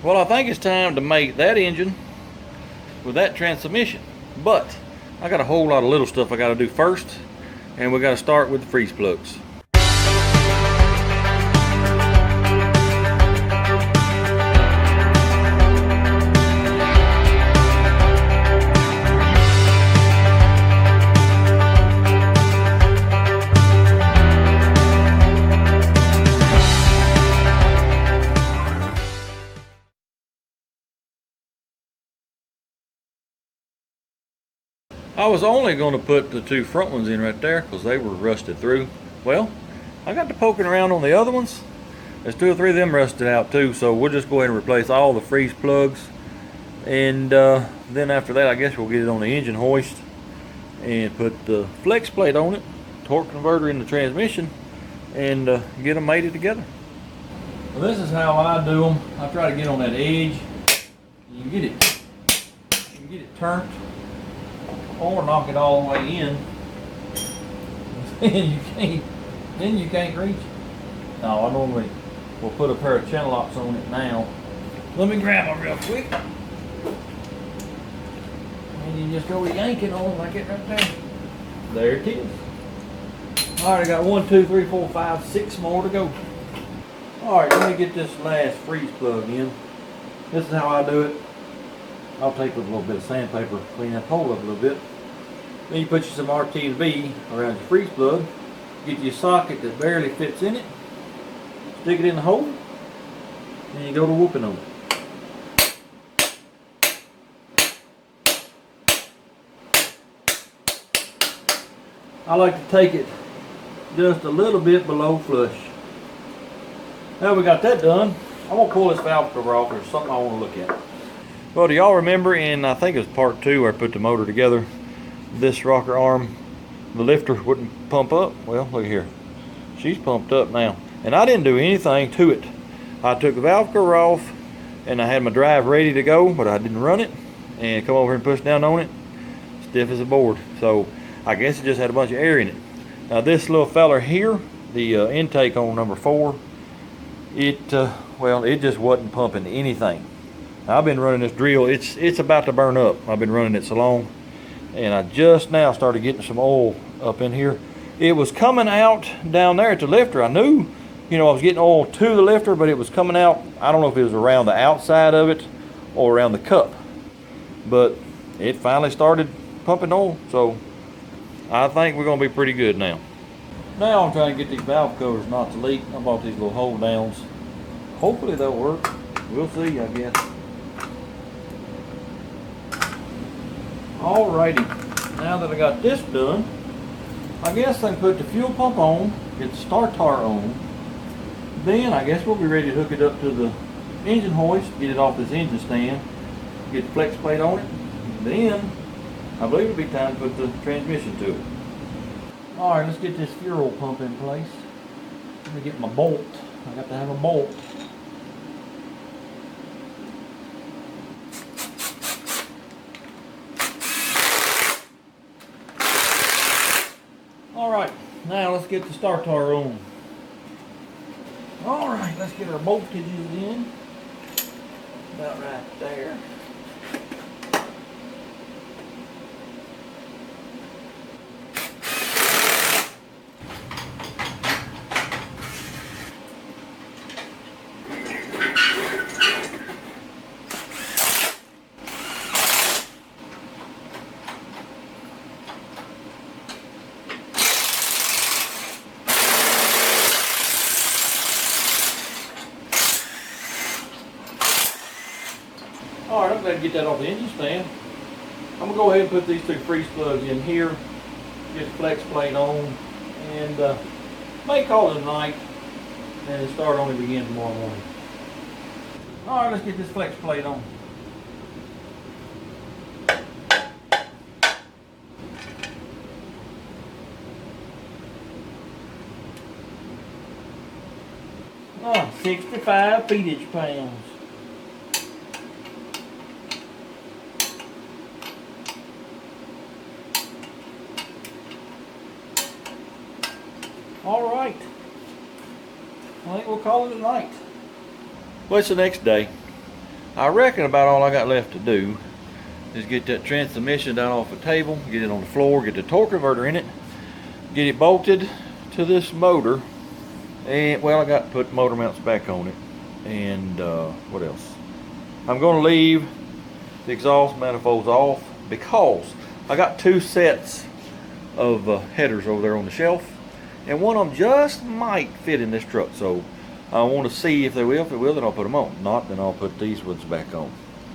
Well, I think it's time to make that engine with that transmission. But I got a whole lot of little stuff I got to do first, and we got to start with the freeze plugs. I was only going to put the two front ones in right there because they were rusted through. Well, I got to poking around on the other ones. There's 2 or 3 of them rusted out too, so we'll just go ahead and replace all the freeze plugs. And then after that, I guess we'll get it on the engine hoist and put the flex plate on it, torque converter in the transmission, and get them mated together. Well, this is how I do them. I try to get on that edge. You can get it turned, or knock it all the way in. then you can't reach it. No, I normally will put a pair of channel locks on it now. Let me grab them real quick. And you just go yanking on it like it right there. There it is. Alright, I got 1, 2, 3, 4, 5, 6 more to go. Alright, let me get this last freeze plug in. This is how I do it. I'll take with a little bit of sandpaper, clean that hole up a little bit. Then you put you some RT&B around your freeze plug. Get you a socket that barely fits in it. Stick it in the hole. And you go to whooping on it. I like to take it just a little bit below flush. Now we got that done, I'm going to pull this valve cover off. There's something I want to look at. Well, do y'all remember in, I think it was part 2 where I put the motor together, this rocker arm, the lifter wouldn't pump up? Well, look here. She's pumped up now. And I didn't do anything to it. I took the valve cover off and I had my drive ready to go, but I didn't run it. And come over here and push down on it, stiff as a board. So I guess it just had a bunch of air in it. Now this little feller here, the intake on number 4, it just wasn't pumping anything. I've been running this drill, it's about to burn up. I've been running it so long, and I just now started getting some oil up in here. It was coming out down there at the lifter. I knew, I was getting oil to the lifter, but it was coming out, I don't know if it was around the outside of it or around the cup, but it finally started pumping oil, so I think we're gonna be pretty good now. Now I'm trying to get these valve covers not to leak. I bought these little hold downs. Hopefully they'll work. We'll see, I guess. Alrighty, now that I got this done, I guess I can put the fuel pump on, get the starter on. Then I guess we'll be ready to hook it up to the engine hoist, get it off this engine stand, get the flex plate on it. Then I believe it'll be time to put the transmission to it. Alright, let's get this fuel pump in place. Let me get my bolt. I got to have a bolt. Alright, now let's get the starter on. Alright, let's get our voltages in. About right there. Alright, I'm glad to get that off the engine stand. I'm going to go ahead and put these 2 freeze plugs in here, get the flex plate on, and may call it a night, and start on it again tomorrow morning. Alright, let's get this flex plate on. Oh, 65 feetage pounds. Alright, I think we'll call it a night. Well, it's the next day. I reckon about all I got left to do is get that transmission down off the table, get it on the floor, get the torque converter in it, get it bolted to this motor, and well, I got to put motor mounts back on it. And what else? I'm going to leave the exhaust manifolds off because I got 2 sets of headers over there on the shelf, and one of them just might fit in this truck. So I want to see if they will. If it will, then I'll put them on. Not, then I'll put these ones back on.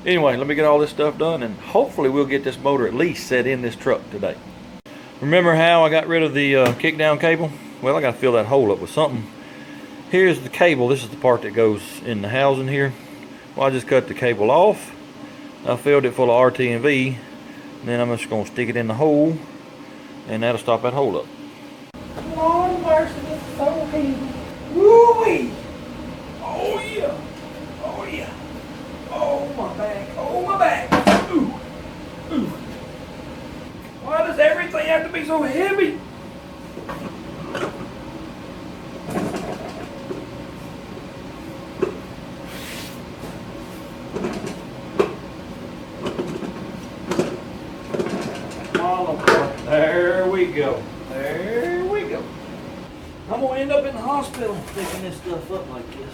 Anyway, let me get all this stuff done, and hopefully we'll get this motor at least set in this truck today. Remember how I got rid of the kick down cable? Well, I got to fill that hole up with something. Here's the cable. This is the part that goes in the housing here. Well, I just cut the cable off. I filled it full of RT&V. And then I'm just going to stick it in the hole, and that'll stop that hole up. Lord mercy, this is so heavy. Woo-wee! Oh yeah! Oh yeah! Oh my back! Oh my back! Ooh! Ooh! Why does everything have to be so heavy? There we go. There we go. I'm gonna end up in the hospital picking this stuff up like this.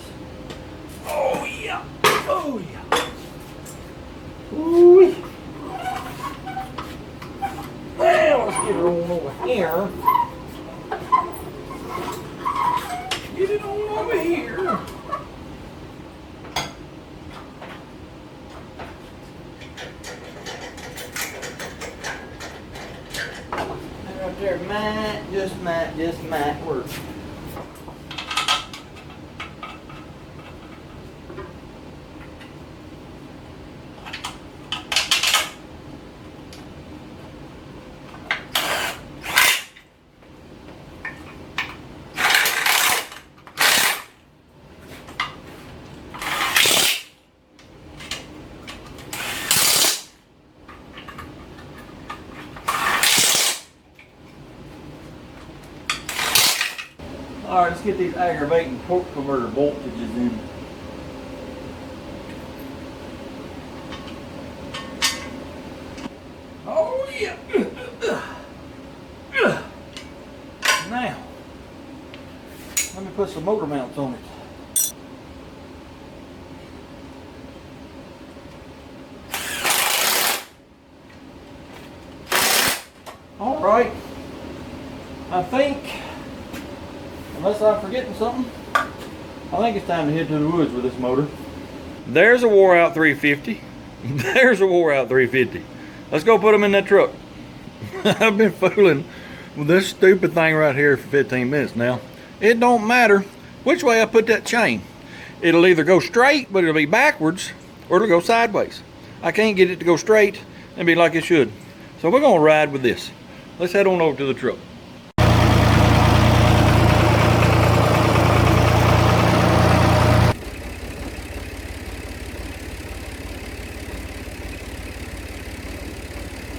Oh yeah. Oh yeah. Ooh. Well, let's get her on over here. Get it on over here. Right there might work. All right, let's get these aggravating torque converter voltages in. Oh yeah. Now, let me put some motor mounts on it. All right, I think, unless I'm forgetting something, I think it's time to head to the woods with this motor. There's a wore out 350. There's a wore out 350. Let's go put them in that truck. I've been fooling with this stupid thing right here for 15 minutes now. It don't matter which way I put that chain. It'll either go straight, but it'll be backwards, or it'll go sideways. I can't get it to go straight and be like it should. So we're gonna ride with this. Let's head on over to the truck.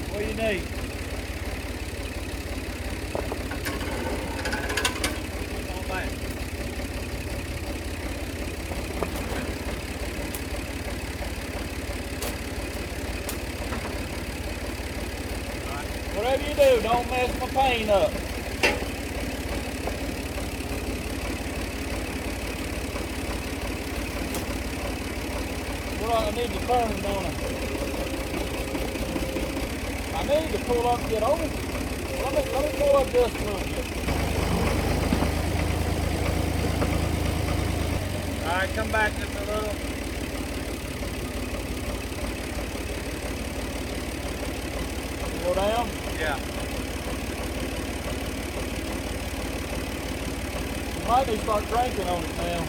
What do you need? Whatever you do, don't mess my paint up. Well, I need to turn, don't I? I need to pull up and get over. Let me pull up just a little bit. Alright, come back just a little. Go down? Yeah. You might need to start cranking on it now.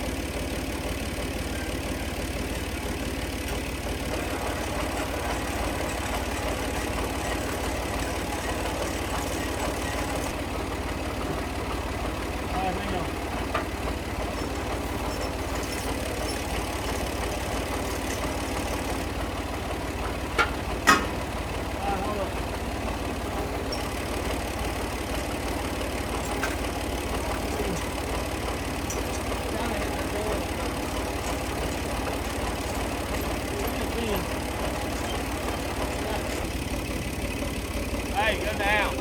Hey, go down.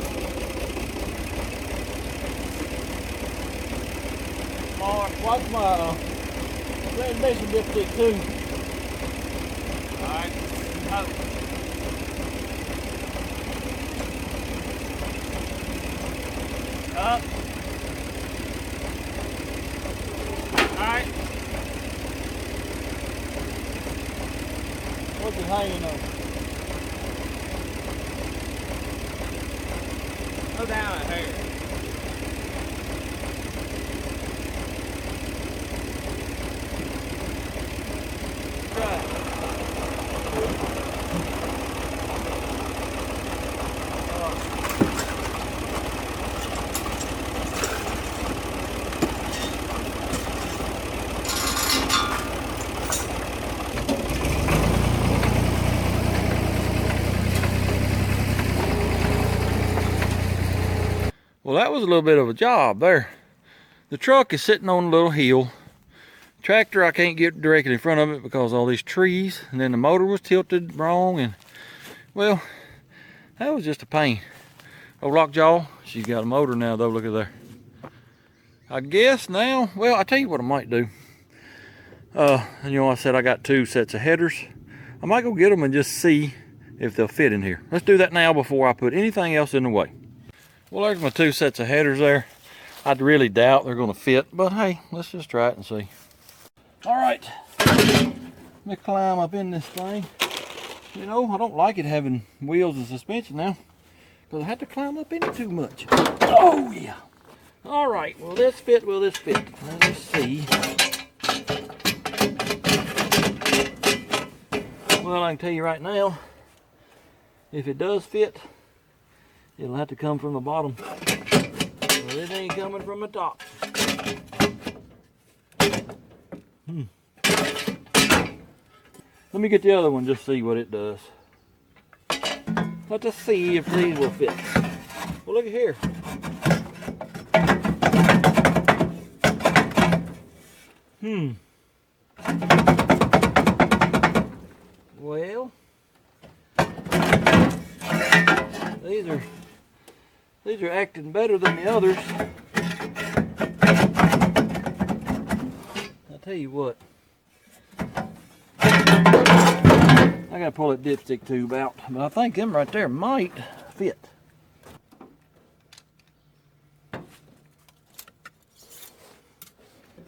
Watch my transmission dipstick too. Alright. Up. Alright. What's it hanging on? Go down a hair. Well, that was a little bit of a job there. The truck is sitting on a little hill. Tractor, I can't get directly in front of it because of all these trees. And then the motor was tilted wrong. And, well, that was just a pain. Old Lockjaw, she's got a motor now though, look at there. I guess now, well, I tell you what I might do. You know, I said I got 2 sets of headers. I might go get them and just see if they'll fit in here. Let's do that now before I put anything else in the way. Well, there's my 2 sets of headers there. I really doubt they're gonna fit, but hey, let's just try it and see. All right, let me climb up in this thing. You know, I don't like it having wheels and suspension now, because I have to climb up in it too much. Oh yeah. All right, will this fit, will this fit? Let's see. Well, I can tell you right now, if it does fit, it'll have to come from the bottom. Well, it ain't coming from the top. Let me get the other one, just see what it does. Let's just see if these will fit. Well, look at here. Well, these are acting better than the others. I'll tell you what. I gotta pull that dipstick tube out, but I think them right there might fit.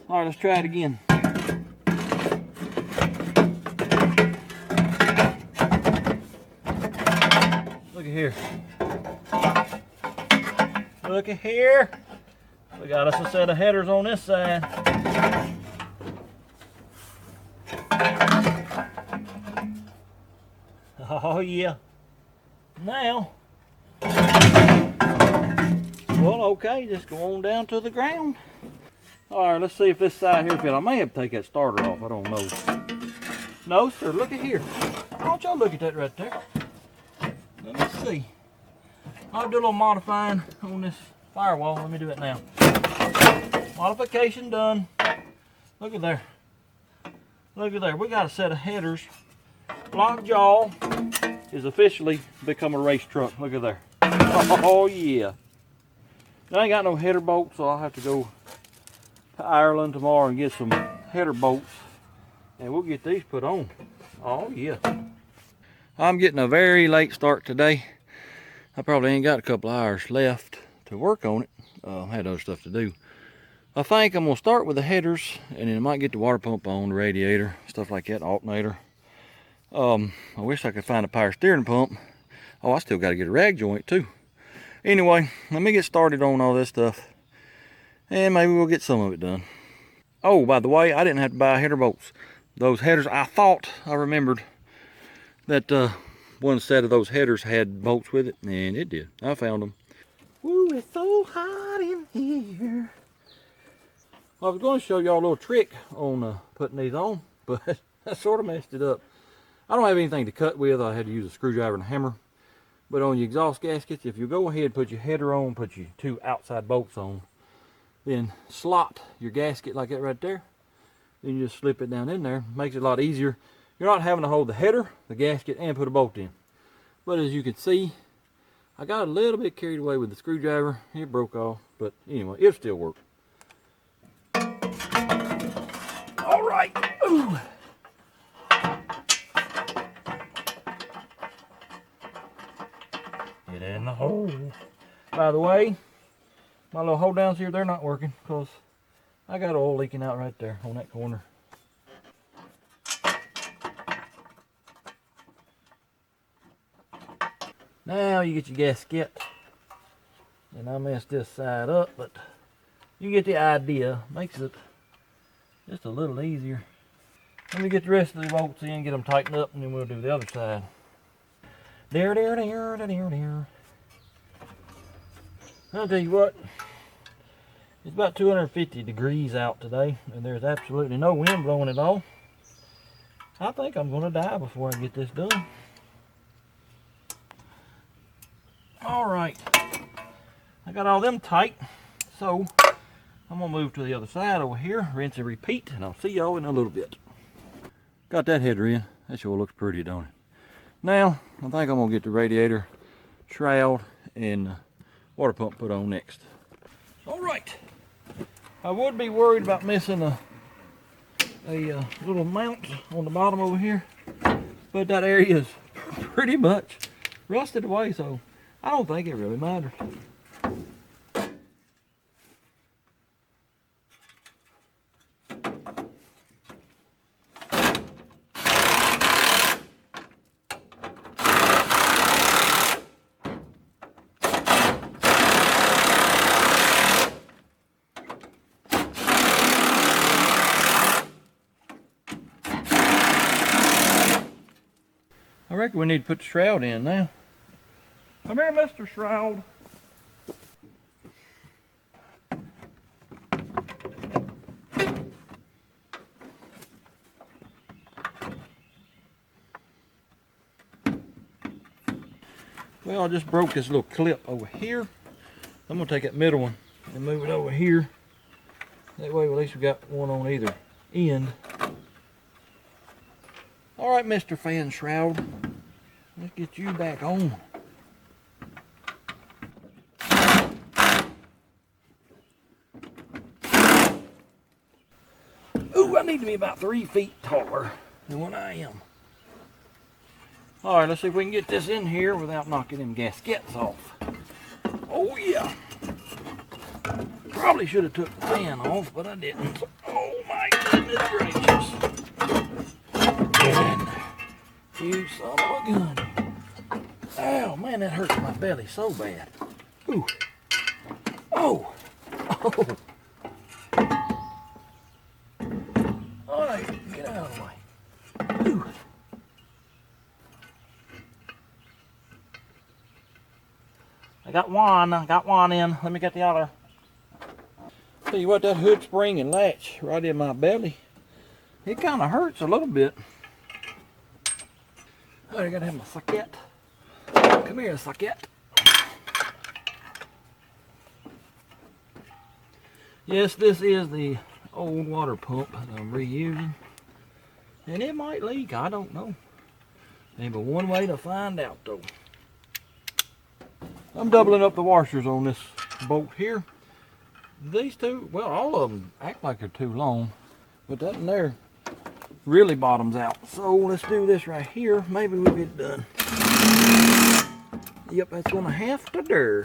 All right, let's try it again. Look at here. Look at here. We got us a set of headers on this side. Oh yeah. Now, well, okay, just go on down to the ground. All right, let's see if this side here fits. I may have to take that starter off, I don't know. No, sir, look at here. Why don't y'all look at that right there? Let me see. I'll do a little modifying on this firewall. Let me do it now. Modification done. Look at there. Look at there. We got a set of headers. Lockjaw is officially become a race truck. Look at there. Oh yeah. I ain't got no header bolts, so I'll have to go to Ireland tomorrow and get some header bolts, and we'll get these put on. Oh yeah. I'm getting a very late start today. I probably ain't got a couple hours left to work on it. I had other stuff to do. I think I'm gonna start with the headers, and then I might get the water pump on, the radiator, stuff like that, alternator. I wish I could find a power steering pump. Oh, I still got to get a rag joint too. Anyway, let me get started on all this stuff, and maybe we'll get some of it done. Oh, by the way, I didn't have to buy header bolts. Those headers, I thought I remembered that one set of those headers had bolts with it, and it did. I found them. Woo, it's so hot in here. I was going to show y'all a little trick on putting these on, but I sort of messed it up. I don't have anything to cut with. I had to use a screwdriver and a hammer. But on your exhaust gaskets, if you go ahead and put your header on, put your 2 outside bolts on, then slot your gasket like that right there. Then you just slip it down in there. Makes it a lot easier. you're not having to hold the header, the gasket, and put a bolt in. But as you can see, I got a little bit carried away with the screwdriver. It broke off, but anyway, it'll still work. All right. Ooh. Get in the hole. By the way, my little hold downs here, they're not working because I got oil leaking out right there on that corner. Now you get your gasket, and I messed this side up, but you get the idea. Makes it just a little easier. Let me get the rest of the bolts in, get them tightened up, and then we'll do the other side. There. I'll tell you what, it's about 250 degrees out today, and there's absolutely no wind blowing at all. I think I'm going to die before I get this done. Alright, I got all them tight, so I'm going to move to the other side over here, rinse and repeat, and I'll see y'all in a little bit. Got that header in. That sure looks pretty, don't it? Now, I think I'm going to get the radiator, shroud, and water pump put on next. Alright, I would be worried about missing a little mount on the bottom over here, but that area is pretty much rusted away, so I don't think it really matters. I reckon we need to put the shroud in now. Come here, Mr. Shroud. Well, I just broke this little clip over here. I'm going to take that middle one and move it over here. That way, at least we got one on either end. All right, Mr. Fan Shroud. Let's get you back on. Ooh, I need to be about 3 feet taller than what I am. All right, let's see if we can get this in here without knocking them gaskets off. Oh yeah. Probably should have took the fan off, but I didn't. Oh my goodness gracious. And you son of a gun. Oh man, that hurts my belly so bad. Ooh. Oh. Oh. All right, get out of the way. Ooh. I got one in. Let me get the other. Tell you what, that hood spring and latch right in my belly, it kind of hurts a little bit. Oh, I gotta have my socket. Come here, socket. Yes, this is the old water pump that I'm reusing. And it might leak, I don't know. Ain't but one way to find out though. I'm doubling up the washers on this bolt here. These two, well, all of them act like they're too long, but that in there really bottoms out. So let's do this right here. Maybe we'll get it done. Yep, that's gonna have to do.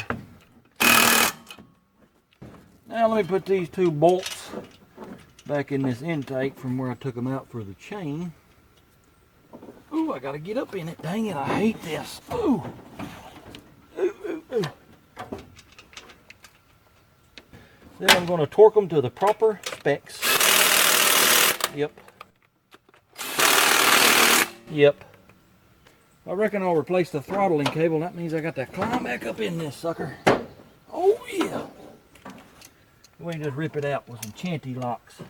Now let me put these two bolts back in this intake from where I took them out for the chain. Ooh, I gotta get up in it. Dang it, I hate this. Ooh. Ooh. Then I'm going to torque them to the proper specs. Yep. I reckon I'll replace the throttling cable. That means I got to climb back up in this sucker. Oh yeah. We can just rip it out with some chanty locks.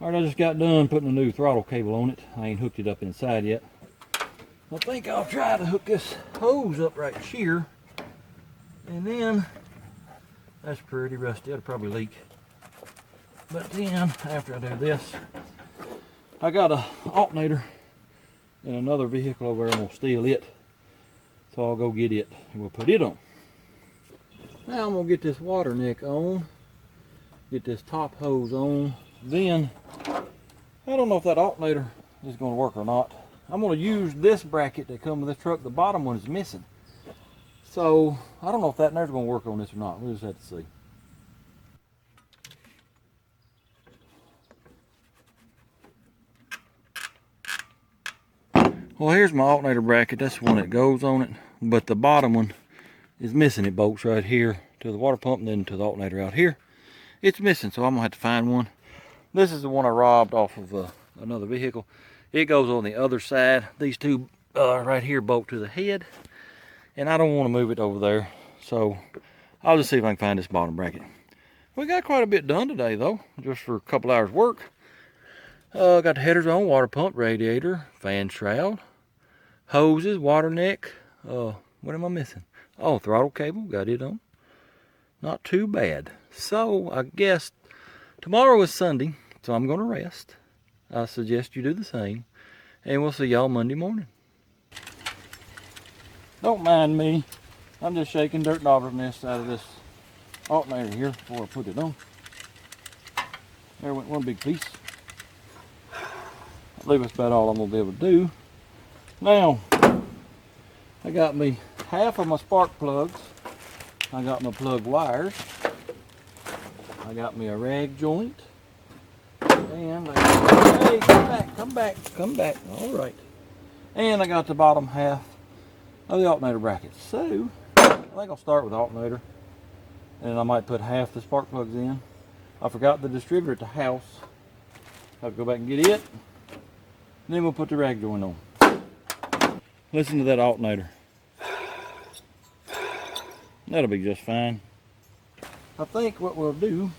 Alright, I just got done putting a new throttle cable on it. I ain't hooked it up inside yet. I think I'll try to hook this hose up right here. And then, that's pretty rusty, it'll probably leak. But then, after I do this, I got a alternator in another vehicle over there. I'm gonna steal it. So I'll go get it and we'll put it on. Now I'm gonna get this water neck on, get this top hose on. Then, I don't know if that alternator is gonna work or not. I'm gonna use this bracket that comes with this truck. The bottom one is missing. So, I don't know if that there's gonna work on this or not. We'll just have to see. Well, here's my alternator bracket. That's the one that goes on it. But the bottom one is missing. It bolts right here to the water pump and then to the alternator out here. It's missing, so I'm gonna have to find one. This is the one I robbed off of another vehicle. It goes on the other side. These two right here bolt to the head. And I don't want to move it over there. So I'll just see if I can find this bottom bracket. We got quite a bit done today though, just for a couple hours work. Got the headers on, water pump, radiator, fan shroud, hoses, water neck. What am I missing? Oh, throttle cable, got it on. Not too bad. So I guess tomorrow is Sunday, so I'm gonna rest. I suggest you do the same. And we'll see y'all Monday morning. Don't mind me. I'm just shaking dirt dauber's nest out of this alternator here before I put it on. There went one big piece. I believe that's about all I'm gonna be able to do. Now, I got me half of my spark plugs. I got my plug wires. I got me a rag joint. And I got, hey, come back. All right. And I got the bottom half of the alternator bracket. So, I think I'll start with the alternator. And I might put half the spark plugs in. I forgot the distributor at the house. Have to go back and get it. And then we'll put the rag joint on. Listen to that alternator. That'll be just fine. I think what we'll do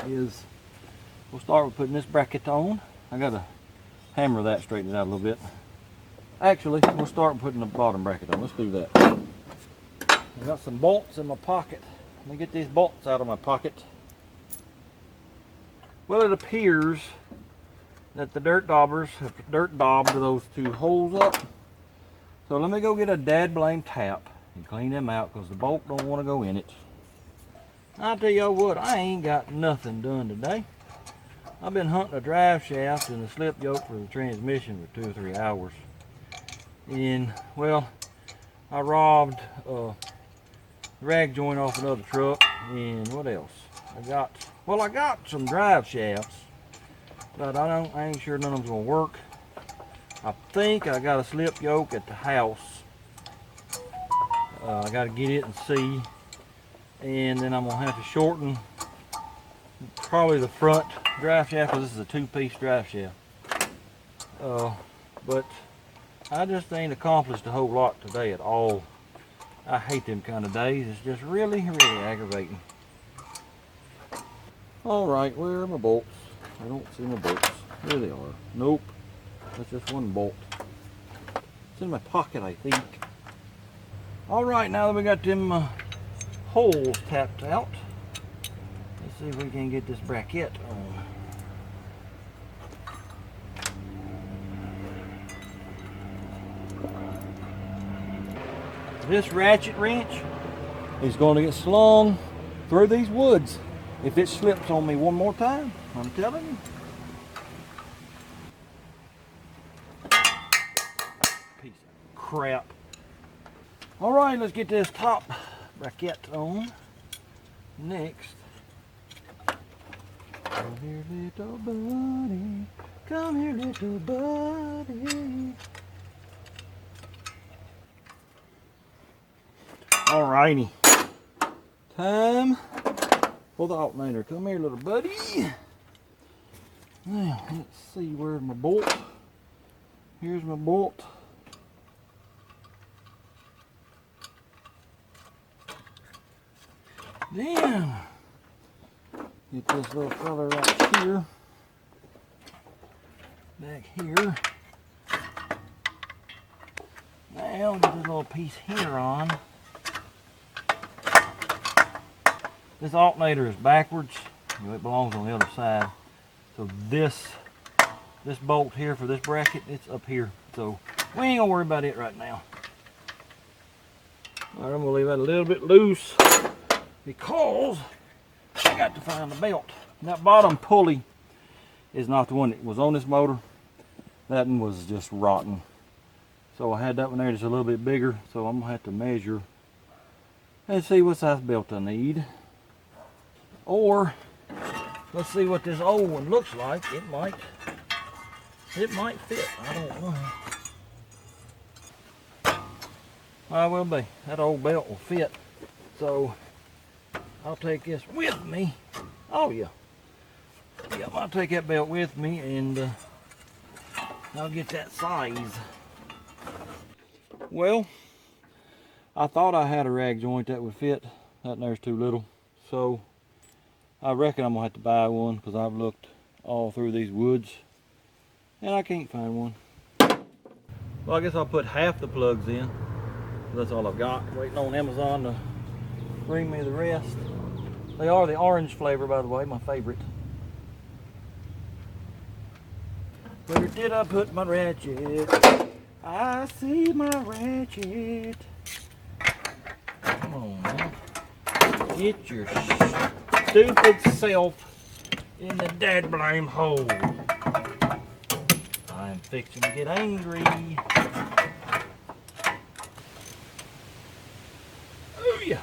is we'll start with putting this bracket on. I gotta hammer that, straighten it out a little bit. Actually, we'll start with putting the bottom bracket on. Let's do that. I got some bolts in my pocket. Let me get these bolts out of my pocket. Well, it appears that the dirt daubers have dirt daubed those two holes up. So let me go get a dad blame tap and clean them out because the bolt don't want to go in it. I'll tell y'all what, I ain't got nothing done today. I've been hunting a drive shaft and a slip yoke for the transmission for 2 or 3 hours. And, well, I robbed the rag joint off another truck. And what else? I got some drive shafts, but I ain't sure none of them's gonna work. I think I got a slip yoke at the house. I gotta get it and see. And then I'm gonna have to shorten probably the front drive shaft because this is a 2-piece drive shaft. But I just ain't accomplished a whole lot today at all. I hate them kind of days. It's just really, really aggravating. All right, where are my bolts? I don't see my bolts. There they are. Nope, that's just one bolt. It's in my pocket, I think. All right, now that we got them holes tapped out, let's see if we can get this bracket on. This ratchet wrench is going to get slung through these woods if it slips on me one more time. I'm telling you. Piece of crap. All right, let's get this top bracket on. Next. Come here, little buddy. Come here, little buddy. Alrighty. Time for the alternator. Come here, little buddy. Now, let's see where's my bolt. Here's my bolt. Then, get this little fella right here. Back here. Now, get this little piece here on. This alternator is backwards. It belongs on the other side. So this bolt here for this bracket, it's up here. So we ain't gonna worry about it right now. All right, I'm gonna leave that a little bit loose because I got to find the belt. And that bottom pulley is not the one that was on this motor. That one was just rotten. So I had that one there just a little bit bigger. So I'm gonna have to measure and see what size belt I need. Or let's see what this old one looks like. It might fit. I don't know. I will be. That old belt will fit. So I'll take this with me. Oh yeah. Yep, I'll take that belt with me and I'll get that size. Well, I thought I had a rag joint that would fit. That there's too little. So I reckon I'm gonna have to buy one because I've looked all through these woods and I can't find one. Well, I guess I'll put half the plugs in. That's all I've got. Waiting on Amazon to bring me the rest. They are the orange flavor, by the way, my favorite. Where did I put my ratchet? I see my ratchet. Come on, man. Get your stupid self in the dead blame hole. I'm fixing to get angry. Oh yeah.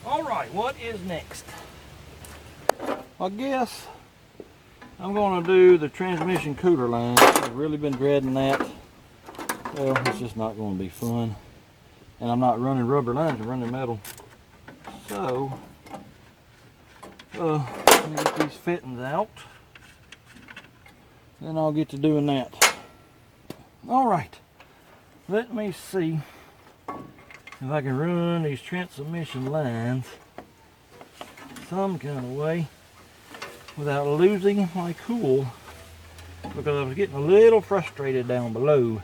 All right, what is next? I guess I'm gonna do the transmission cooler line. I've really been dreading that. Well, it's just not gonna be fun. And I'm not running rubber lines, I'm running metal. So, let me get these fittings out. Then I'll get to doing that. All right, let me see if I can run these transmission lines some kind of way without losing my cool, because I was getting a little frustrated down below.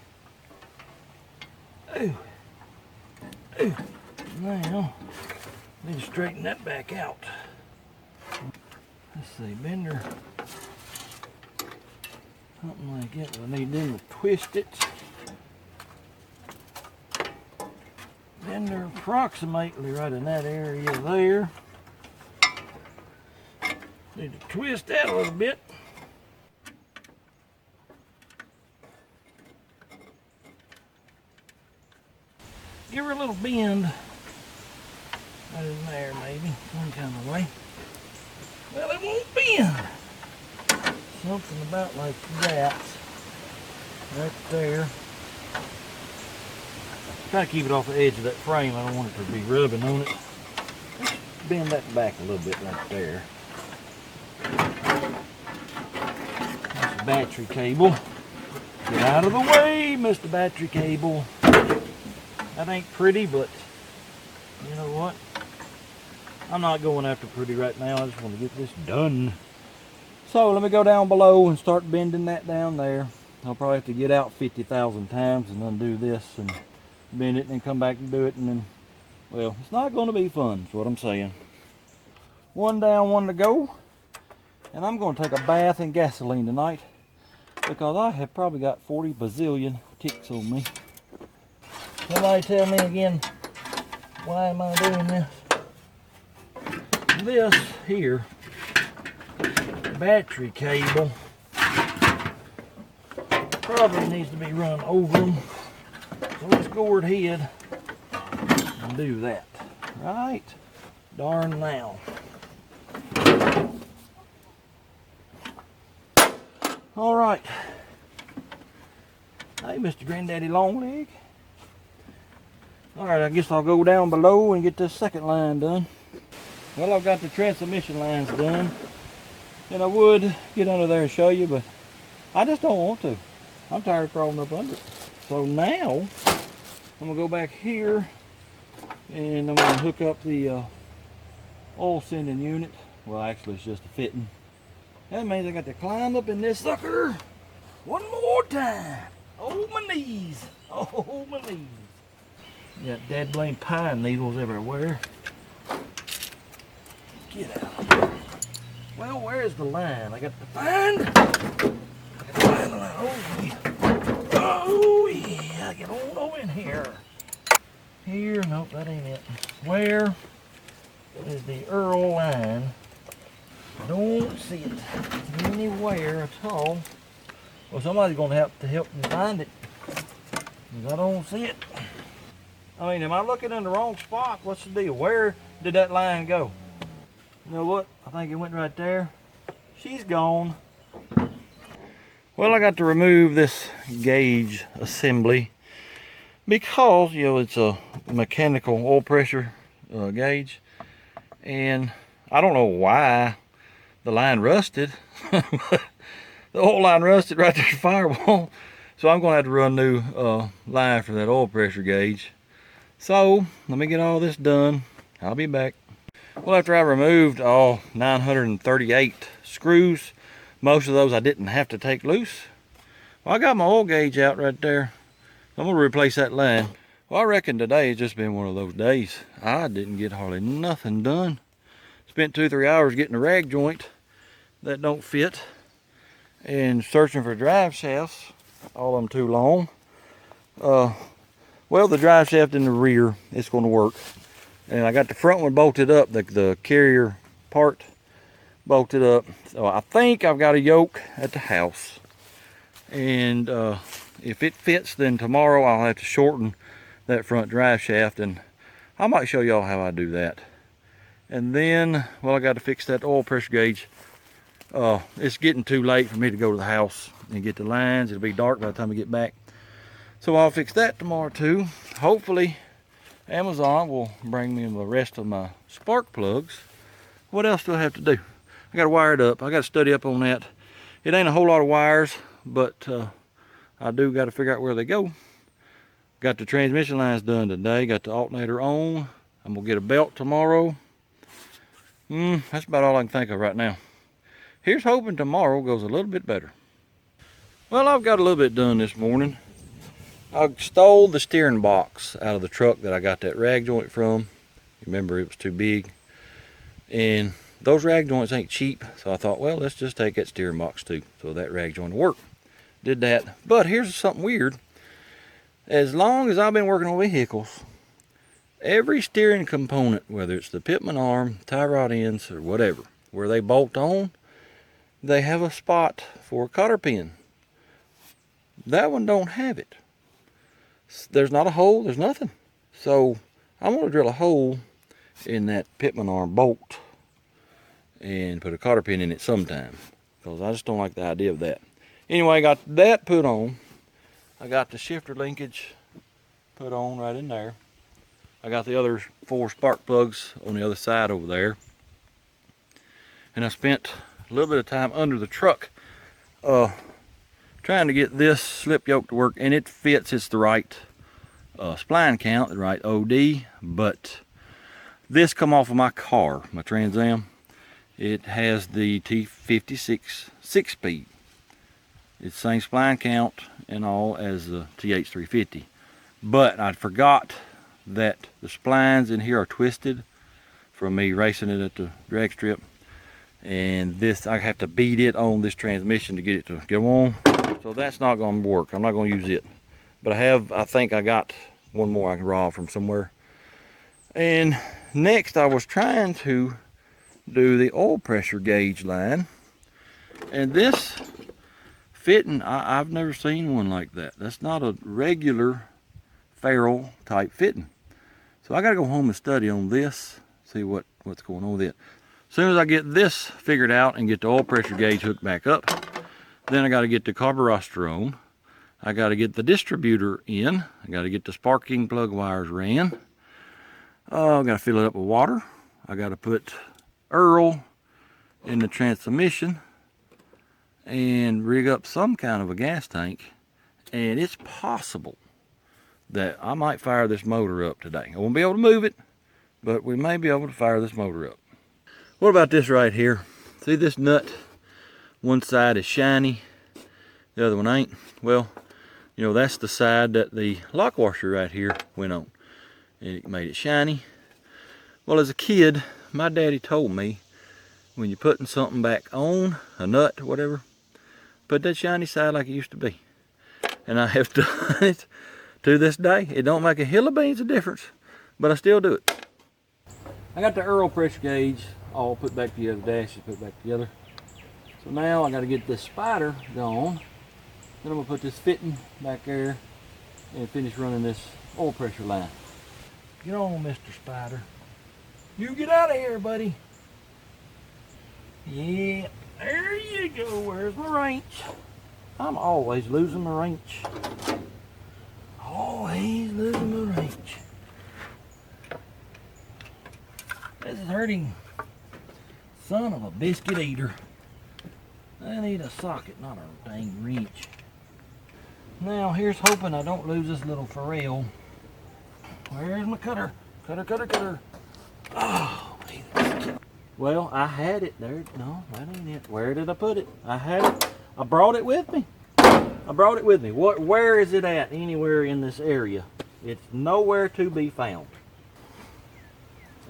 Ooh. Ooh. Now, I need to straighten that back out. Let's see, bender. Something like that. I need them to twist it. Bender approximately right in that area there. Need to twist that a little bit. Give her a little bend. Right in there maybe, some kind of way. Well, it won't bend. Something about like that. Right there. Try to keep it off the edge of that frame. I don't want it to be rubbing on it. Just bend that back a little bit right there. That's the battery cable. Get out of the way, Mr. Battery Cable. That ain't pretty, but you know what? I'm not going after pretty right now. I just want to get this done. So let me go down below and start bending that down there. I'll probably have to get out 50,000 times and undo this and bend it and then come back and do it, and then, well, it's not going to be fun, is what I'm saying. One down, one to go. And I'm going to take a bath in gasoline tonight because I have probably got 40 bazillion ticks on me. Somebody tell me again, why am I doing this? This here battery cable probably needs to be run over them. So let's go ahead and do that. Right? Darn now. All right. Hey, Mr. Granddaddy Longleg. All right, I guess I'll go down below and get this second line done. Well, I've got the transmission lines done. And I would get under there and show you, but I just don't want to. I'm tired of crawling up under it. So now, I'm gonna go back here and I'm gonna hook up the oil sending unit. Well, actually it's just a fitting. That means I got to climb up in this sucker one more time. Oh, my knees. Oh, my knees. Got dead blame pine needles everywhere. Get out of here. Well, where's the line? I got to find the line. Oh yeah, get on over in here. Here, nope, that ain't it. Where is the Earl line? I don't see it anywhere at all. Well, somebody's gonna have to help me find it, 'cause I don't see it. I mean, am I looking in the wrong spot? What's the deal? Where did that line go? You know what? I think it went right there. She's gone. Well, I got to remove this gauge assembly because, you know, it's a mechanical oil pressure gauge. And I don't know why the line rusted. The whole line rusted right there at the firewall. So I'm going to have to run a new line for that oil pressure gauge. So let me get all this done. I'll be back. Well, after I removed all 938 screws, most of those I didn't have to take loose. Well, I got my oil gauge out right there. I'm going to replace that line. Well, I reckon today has just been one of those days. I didn't get hardly nothing done. Spent 2-3 hours getting a rag joint that don't fit and searching for drive shafts. All of them too long. Well, the drive shaft in the rear, it's going to work. And I got the front one bolted up, the carrier part bolted up. So I think I've got a yoke at the house. And if it fits, then tomorrow I'll have to shorten that front drive shaft, and I might show y'all how I do that. And then, well, I got to fix that oil pressure gauge. It's getting too late for me to go to the house and get the lines. It'll be dark by the time I get back. So I'll fix that tomorrow too. Hopefully Amazon will bring me the rest of my spark plugs. What else do I have to do? I got to wire it up. I got to study up on that. It ain't a whole lot of wires, but I do got to figure out where they go. Got the transmission lines done today. Got the alternator on. I'm gonna get a belt tomorrow. That's about all I can think of right now. Here's hoping tomorrow goes a little bit better. Well, I've got a little bit done this morning. I stole the steering box out of the truck that I got that rag joint from. Remember, it was too big. And those rag joints ain't cheap, so I thought, well, let's just take that steering box too, so that rag joint will work. Did that. But here's something weird. As long as I've been working on vehicles, every steering component, whether it's the pitman arm, tie rod ends, or whatever, where they bolt on, they have a spot for a cotter pin. That one don't have it. There's not a hole, there's nothing. So I'm going to drill a hole in that pitman arm bolt and put a cotter pin in it sometime, because I just don't like the idea of that. Anyway, I got that put on. I got the shifter linkage put on right in there. I got the other 4 spark plugs on the other side over there. And I spent a little bit of time under the truck trying to get this slip yoke to work, and it fits. It's the right spline count, the right OD, but this come off of my car, my Trans Am. It has the T56 6-speed. It's the same spline count and all as the TH350. But I forgot that the splines in here are twisted from me racing it at the drag strip. And this, I have to beat it on this transmission to get it to go on. So that's not going to work. I'm not going to use it. But I think I got one more I can rob from somewhere. And next I was trying to do the oil pressure gauge line. And this fitting, I've never seen one like that. That's not a regular ferrule type fitting. So I got to go home and study on this, see what's going on with it. As soon as I get this figured out and get the oil pressure gauge hooked back up, then I got to get the carburetor on. I got to get the distributor in. I got to get the sparking plug wires ran. I got to fill it up with water. I got to put Earl in the transmission and rig up some kind of a gas tank. And it's possible that I might fire this motor up today. I won't be able to move it, but we may be able to fire this motor up. What about this right here? See this nut? One side is shiny, the other one ain't. Well, you know, that's the side that the lock washer right here went on. And it made it shiny. Well, as a kid, my daddy told me when you're putting something back on, a nut, whatever, put that shiny side like it used to be. And I have done it to this day. It don't make a hill of beans of difference, but I still do it. I got the Earl pressure gauge all put back together, dashes put back together. So now I got to get this spider gone. Then I'm going to put this fitting back there and finish running this oil pressure line. Get on, Mr. Spider. You get out of here, buddy. Yeah, there you go. Where's my wrench? I'm always losing my wrench. Always losing my wrench. This is hurting. Son of a biscuit eater. I need a socket, not a dang wrench. Now, here's hoping I don't lose this little ferrule. Where's my cutter? Cutter. Oh, well, I had it there. No, that ain't it. Where did I put it? I had it. I brought it with me. Where is it at? Anywhere in this area? It's nowhere to be found.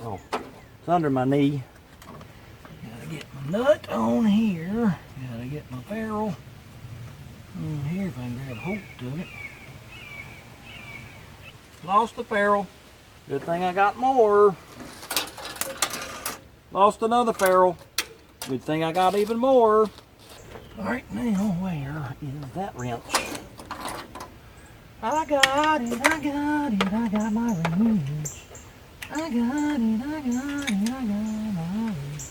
Oh, it's under my knee. Gotta get my nut on here. Gotta get my ferrule in here if I can grab hold of it. Lost the ferrule. Good thing I got more. Lost another ferrule. Good thing I got even more. Alright, now where is that wrench? I got it, I got my wrench. I got my wrench.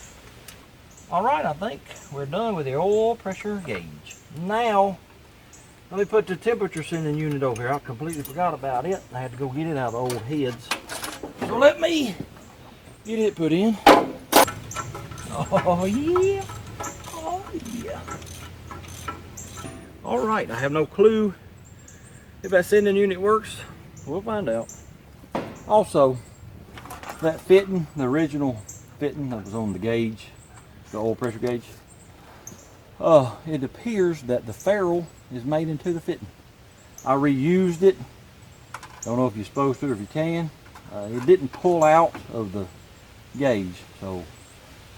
Alright, I think we're done with the oil pressure gauge. Now, let me put the temperature sending unit over here. I completely forgot about it. I had to go get it out of the old heads. So let me get it put in. Oh yeah. Oh yeah. Alright, I have no clue if that sending unit works. We'll find out. Also, that fitting, the original fitting that was on the gauge, the oil pressure gauge, it appears that the ferrule is made into the fitting. I reused it. Don't know if you're supposed to or if you can. It didn't pull out of the gauge, so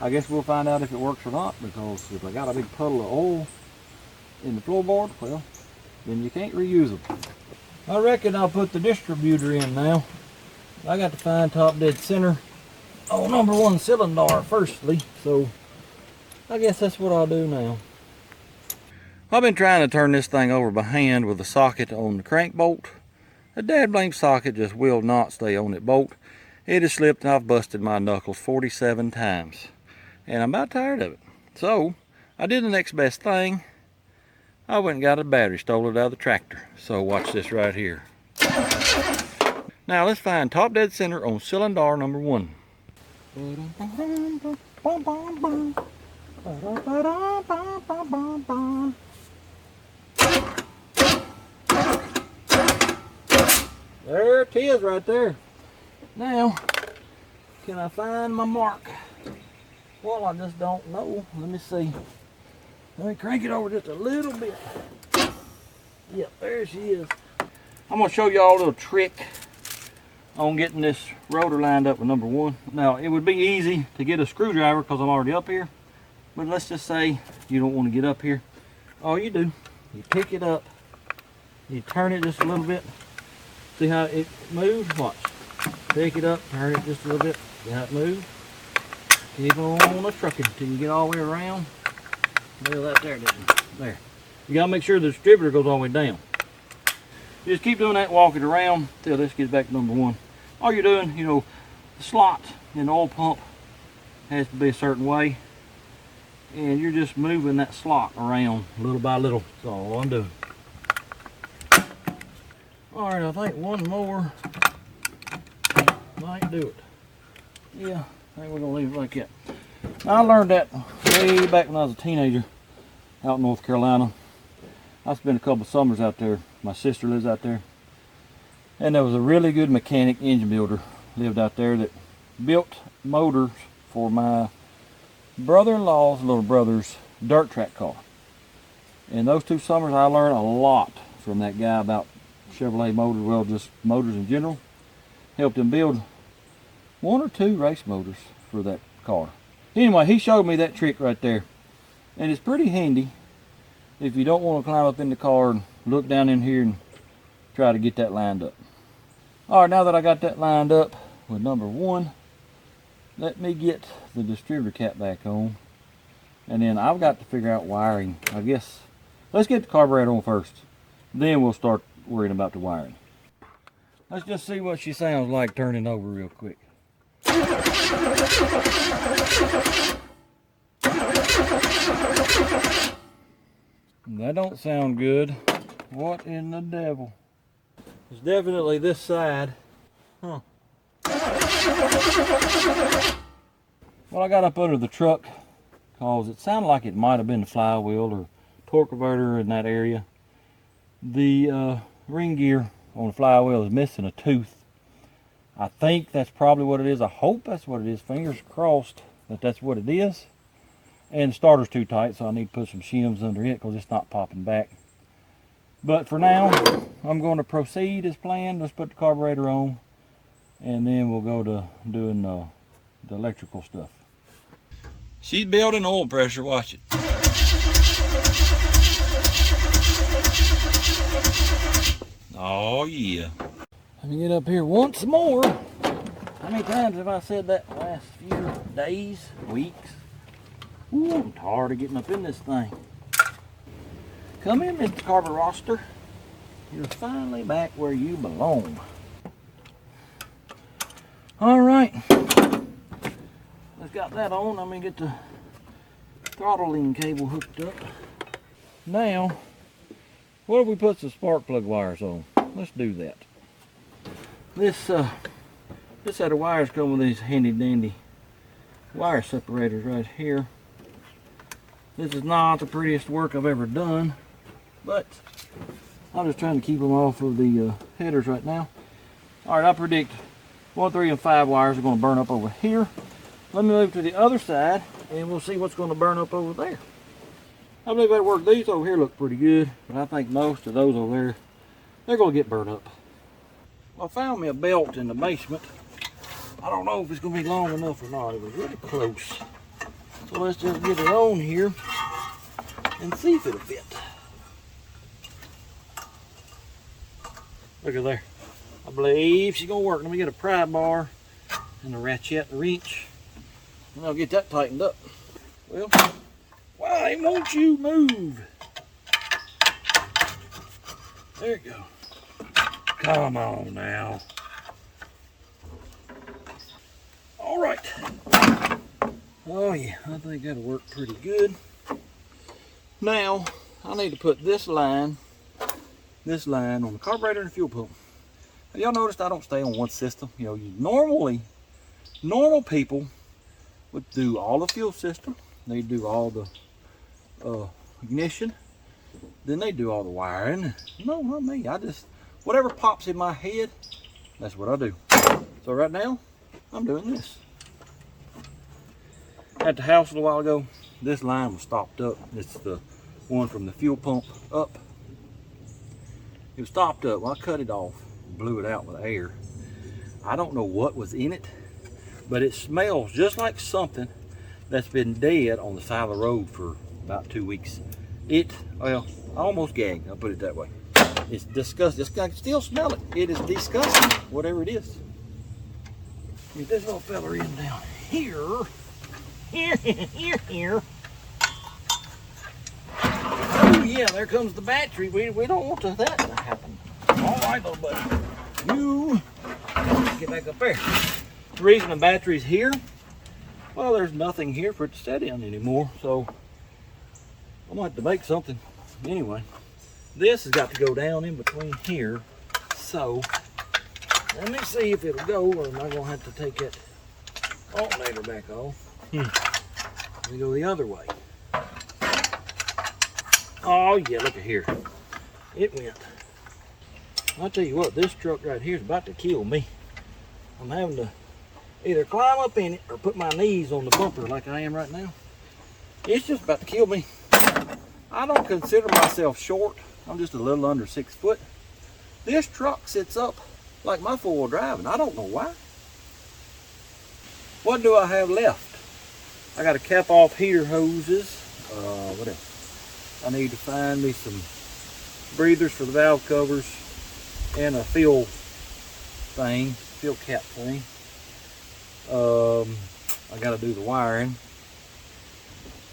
I guess we'll find out if it works or not, because if I got a big puddle of oil in the floorboard, well, then you can't reuse them. I reckon I'll put the distributor in now. I got to find top dead center on number 1 cylinder firstly, so I guess that's what I'll do now. I've been trying to turn this thing over by hand with a socket on the crank bolt. The dad blame socket just will not stay on that bolt. It has slipped and I've busted my knuckles 47 times. And I'm about tired of it. So, I did the next best thing. I went and got a battery, stole it out of the tractor. So watch this right here. Now let's find top dead center on cylinder number 1. There it is right there. Now, can I find my mark? Well, I just don't know. Let me see. Let me crank it over just a little bit. Yep, there she is. I'm going to show y'all a little trick on getting this rotor lined up with number 1. Now, it would be easy to get a screwdriver because I'm already up here. But let's just say you don't want to get up here. All you do, you pick it up, you turn it just a little bit. See how it moves? Watch. Pick it up, turn it just a little bit. See how it moves? Keep on a trucking until you get all the way around. Well, that there didn't. There. You gotta make sure the distributor goes all the way down. You just keep doing that, walk it around till this gets back to number 1. All you're doing, you know, the slot in the oil pump has to be a certain way. And you're just moving that slot around little by little. That's all I'm doing. Alright, I think one more might do it. Yeah, I think we're going to leave it like that. I learned that way back when I was a teenager out in North Carolina. I spent a couple of summers out there. My sister lives out there. And there was a really good mechanic, engine builder, lived out there that built motors for my brother-in-law's little brother's dirt track car. And those 2 summers I learned a lot from that guy about Chevrolet motors, well, just motors in general. Helped him build 1 or 2 race motors for that car. Anyway, he showed me that trick right there. And it's pretty handy if you don't want to climb up in the car and look down in here and try to get that lined up. All right, now that I got that lined up with number 1, let me get the distributor cap back on. And then I've got to figure out wiring. I guess, let's get the carburetor on first. Then we'll start worrying about the wiring. Let's just see what she sounds like turning over real quick. That don't sound good. What in the devil? It's definitely this side. Huh. Well, I got up under the truck because it sounded like it might have been the flywheel or torque converter in that area. The ring gear on the flywheel is missing a tooth. I think that's probably what it is. I hope that's what it is. Fingers crossed that that's what it is. And the starter's too tight, so I need to put some shims under it because it's not popping back. But for now, I'm going to proceed as planned. Let's put the carburetor on, and then we'll go to doing the electrical stuff. She's building oil pressure, watch it. Oh yeah. Let me get up here once more. How many times have I said that the last few days, weeks? Ooh, I'm tired of getting up in this thing. Come in, Mr. Carburetor. You're finally back where you belong. All right. Let's got that on. Let me get the throttling cable hooked up. Now, what if we put some spark plug wires on? Let's do that. This set of wires come with these handy dandy wire separators right here. This is not the prettiest work I've ever done, but I'm just trying to keep them off of the headers right now. All right, I predict 1, 3, and 5 wires are going to burn up over here. Let me move to the other side and we'll see what's going to burn up over there. I believe that work. These over here look pretty good, but I think most of those over there, they're going to get burnt up. Well, I found me a belt in the basement. I don't know if it's going to be long enough or not. It was really close. So let's just get it on here and see if it'll fit. Look at there. I believe she's going to work. Let me get a pry bar and a ratchet wrench, and I'll get that tightened up. Well, why won't you move? There you go. Come on now. All right. Oh yeah, I think that'll work pretty good. Now, I need to put this line on the carburetor and the fuel pump. Have y'all noticed I don't stay on one system? You know, normal people would do all the fuel system. They do all the ignition. Then they do all the wiring. No, not me. I just, whatever pops in my head, that's what I do. So right now, I'm doing this. At the house a little while ago, this line was stopped up. It's the one from the fuel pump up. It was stopped up. Well, I cut it off, blew it out with air. I don't know what was in it, but it smells just like something that's been dead on the side of the road for about 2 weeks. Well, I almost gagged, I'll put it that way. It's disgusting. I can still smell it. It is disgusting, whatever it is. Get this little fella in down here. Here. Oh yeah, there comes the battery. We don't want that to happen. All right, little buddy. You get back up there. The reason the battery's here, well, there's nothing here for it to set in anymore, so I'm gonna have to make something. Anyway, this has got to go down in between here, so let me see if it'll go, or am I gonna have to take that alternator back off? Let me go the other way. Oh yeah, look at here. It went. I'll tell you what, this truck right here is about to kill me. I'm having to either climb up in it or put my knees on the bumper like I am right now. It's just about to kill me. I don't consider myself short. I'm just a little under 6 foot. This truck sits up like my 4-wheel drive, and I don't know why. What do I have left? I got to cap off heater hoses. What else? I need to find me some breathers for the valve covers and a fill cap thing. I got to do the wiring.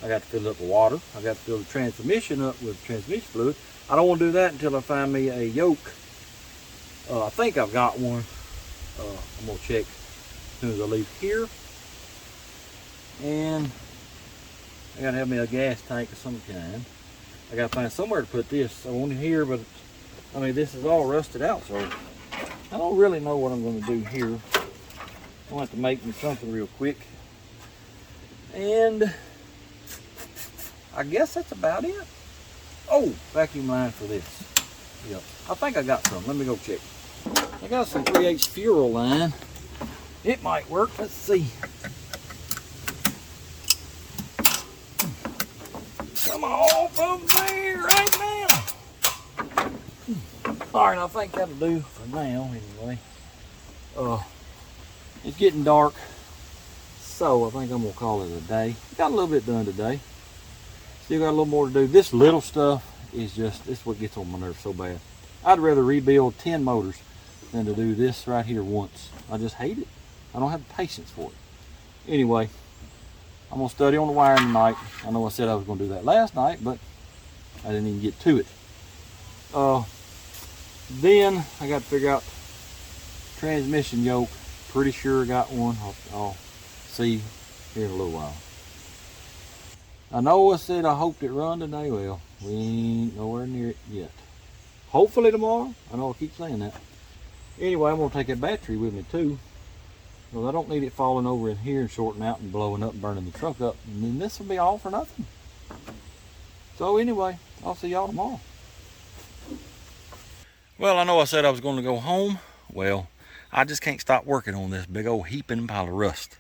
I got to fill it up with water. I got to fill the transmission up with transmission fluid. I don't want to do that until I find me a yoke. I think I've got one. I'm going to check as soon as I leave here. And I got to have me a gas tank of some kind. I got to find somewhere to put this. I want it here, but I mean, this is all rusted out, so I don't really know what I'm going to do here. I'm going to have to make me something real quick. And I guess that's about it. Oh, vacuum line for this. Yep, I think I got some. Let me go check. I got some 3/8 fuel line. It might work. Let's see. Come on from there right now. All right, I think that'll do for now anyway. It's getting dark, so I think I'm gonna call it a day. Got a little bit done today. Still got a little more to do. This little stuff is just, this is what gets on my nerves so bad. I'd rather rebuild 10 motors than to do this right here once. I just hate it. I don't have the patience for it. Anyway, I'm gonna study on the wiring tonight. I know I said I was gonna do that last night, but I didn't even get to it. Then I got to figure out transmission yoke. Pretty sure I got one. I'll see here in a little while. I know I said I hoped it run today. Well, we ain't nowhere near it yet. Hopefully tomorrow. I know I keep saying that. Anyway, I'm gonna take that battery with me too, because I don't need it falling over in here and shorting out and blowing up and burning the truck up. And then this will be all for nothing. So anyway, I'll see y'all tomorrow. Well, I know I said I was going to go home. Well, I just can't stop working on this big old heaping pile of rust.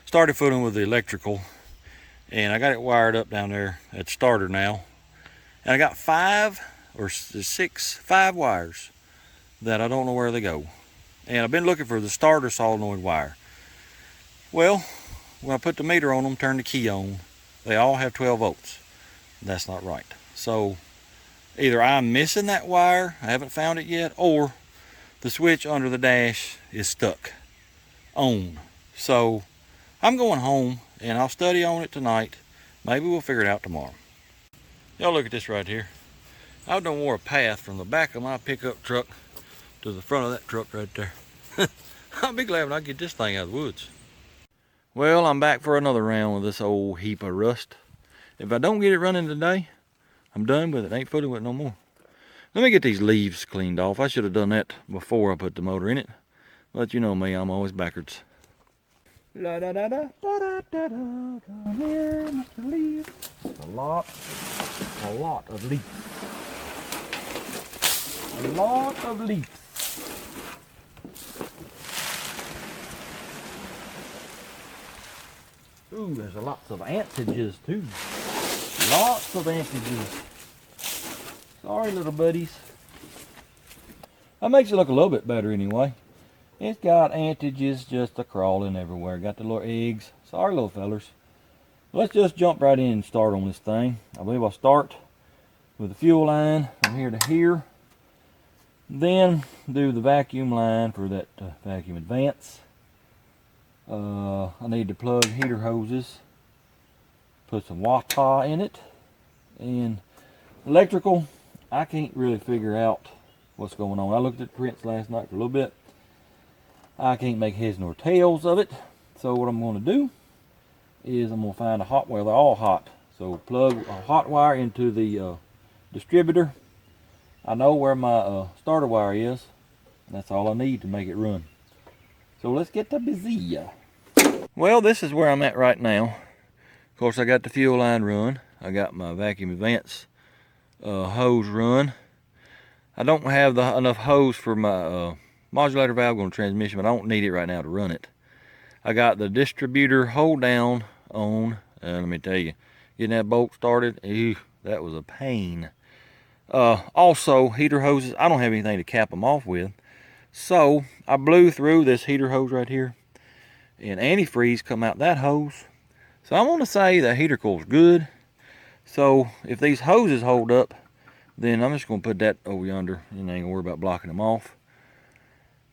Started fooling with the electrical, and I got it wired up down there at the starter now. And I got 5 wires that I don't know where they go. And I've been looking for the starter solenoid wire. Well, when I put the meter on them, turn the key on, they all have 12 volts. That's not right. So either I'm missing that wire, I haven't found it yet, or the switch under the dash is stuck on. So I'm going home and I'll study on it tonight. Maybe we'll figure it out tomorrow. Y'all look at this right here. I've done wore a path from the back of my pickup truck to the front of that truck right there. I'll be glad when I get this thing out of the woods. Well, I'm back for another round with this old heap of rust. If I don't get it running today, I'm done with it. I ain't fooling with it no more. Let me get these leaves cleaned off. I should have done that before I put the motor in it. But you know me, I'm always backwards. La da da da da da da da. Come here, Mr. Leaf. A lot of leaves. A lot of leaves. Ooh, there's lots of antigens too. Lots of antigens. Sorry, little buddies. That makes it look a little bit better anyway. It's got antigens just a-crawling everywhere. Got the little eggs. Sorry, little fellers. Let's just jump right in and start on this thing. I believe I'll start with the fuel line from here to here. Then do the vacuum line for that vacuum advance. I need to plug heater hoses. Put some water in it. And electrical, I can't really figure out what's going on. I looked at the prints last night for a little bit. I can't make heads nor tails of it. So what I'm going to do is I'm going to find a hot wire. They're all hot. So plug a hot wire into the distributor. I know where my starter wire is. That's all I need to make it run. So let's get to busy. Well, this is where I'm at right now. Of course, I got the fuel line run. I got my vacuum advance hose run. I don't have enough hose for my modulator valve on the transmission, but I don't need it right now to run it. I got the distributor hold down on. Let me tell you, getting that bolt started, ew, that was a pain. Also, heater hoses, I don't have anything to cap them off with. So I blew through this heater hose right here, and antifreeze come out that hose. So I want to say the heater coil's good. So if these hoses hold up, then I'm just going to put that over yonder and I ain't going to worry about blocking them off.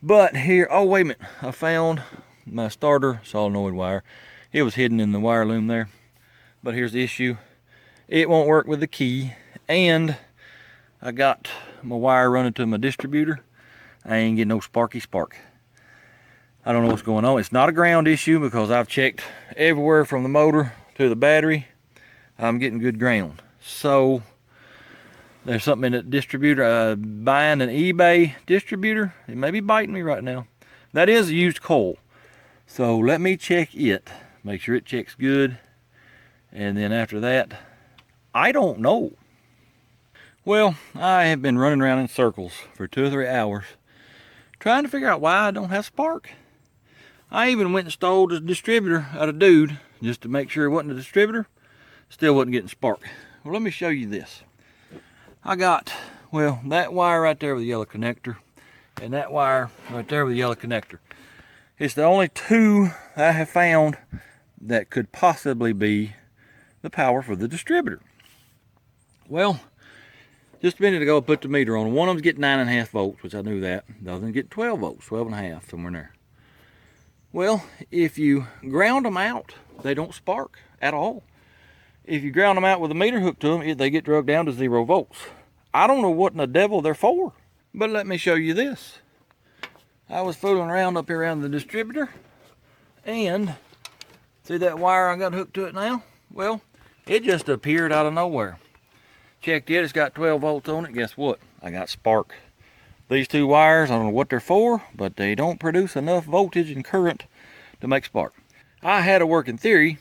But here, oh wait a minute, I found my starter solenoid wire. It was hidden in the wire loom there. But here's the issue. It won't work with the key, and I got my wire running to my distributor. I ain't getting no sparky spark. I don't know what's going on. It's not a ground issue because I've checked everywhere from the motor to the battery. I'm getting good ground. So there's something in the distributor. Buying an eBay distributor. It may be biting me right now. That is a used coil. So let me check it. Make sure it checks good. And then after that, I don't know. Well, I have been running around in circles for 2 or 3 hours trying to figure out why I don't have spark. I even went and stole the distributor out of Dude just to make sure it wasn't a distributor. Still wasn't getting spark. Well, let me show you this. I got, well, that wire right there with the yellow connector and that wire right there with the yellow connector. It's the only 2 I have found that could possibly be the power for the distributor. Well, just a minute ago I put the meter on. One of them's getting 9.5 volts, which I knew that. The other one's getting 12 volts, 12.5, somewhere in there. Well, if you ground them out, they don't spark at all. If you ground them out with a meter hooked to them, they get drugged down to 0 volts. I don't know what in the devil they're for, but let me show you this. I was fooling around up here around the distributor, and see that wire I got hooked to it now? Well, it just appeared out of nowhere. Checked it, it's got 12 volts on it. Guess what? I got spark. These 2 wires, I don't know what they're for, but they don't produce enough voltage and current to make spark. I had a working theory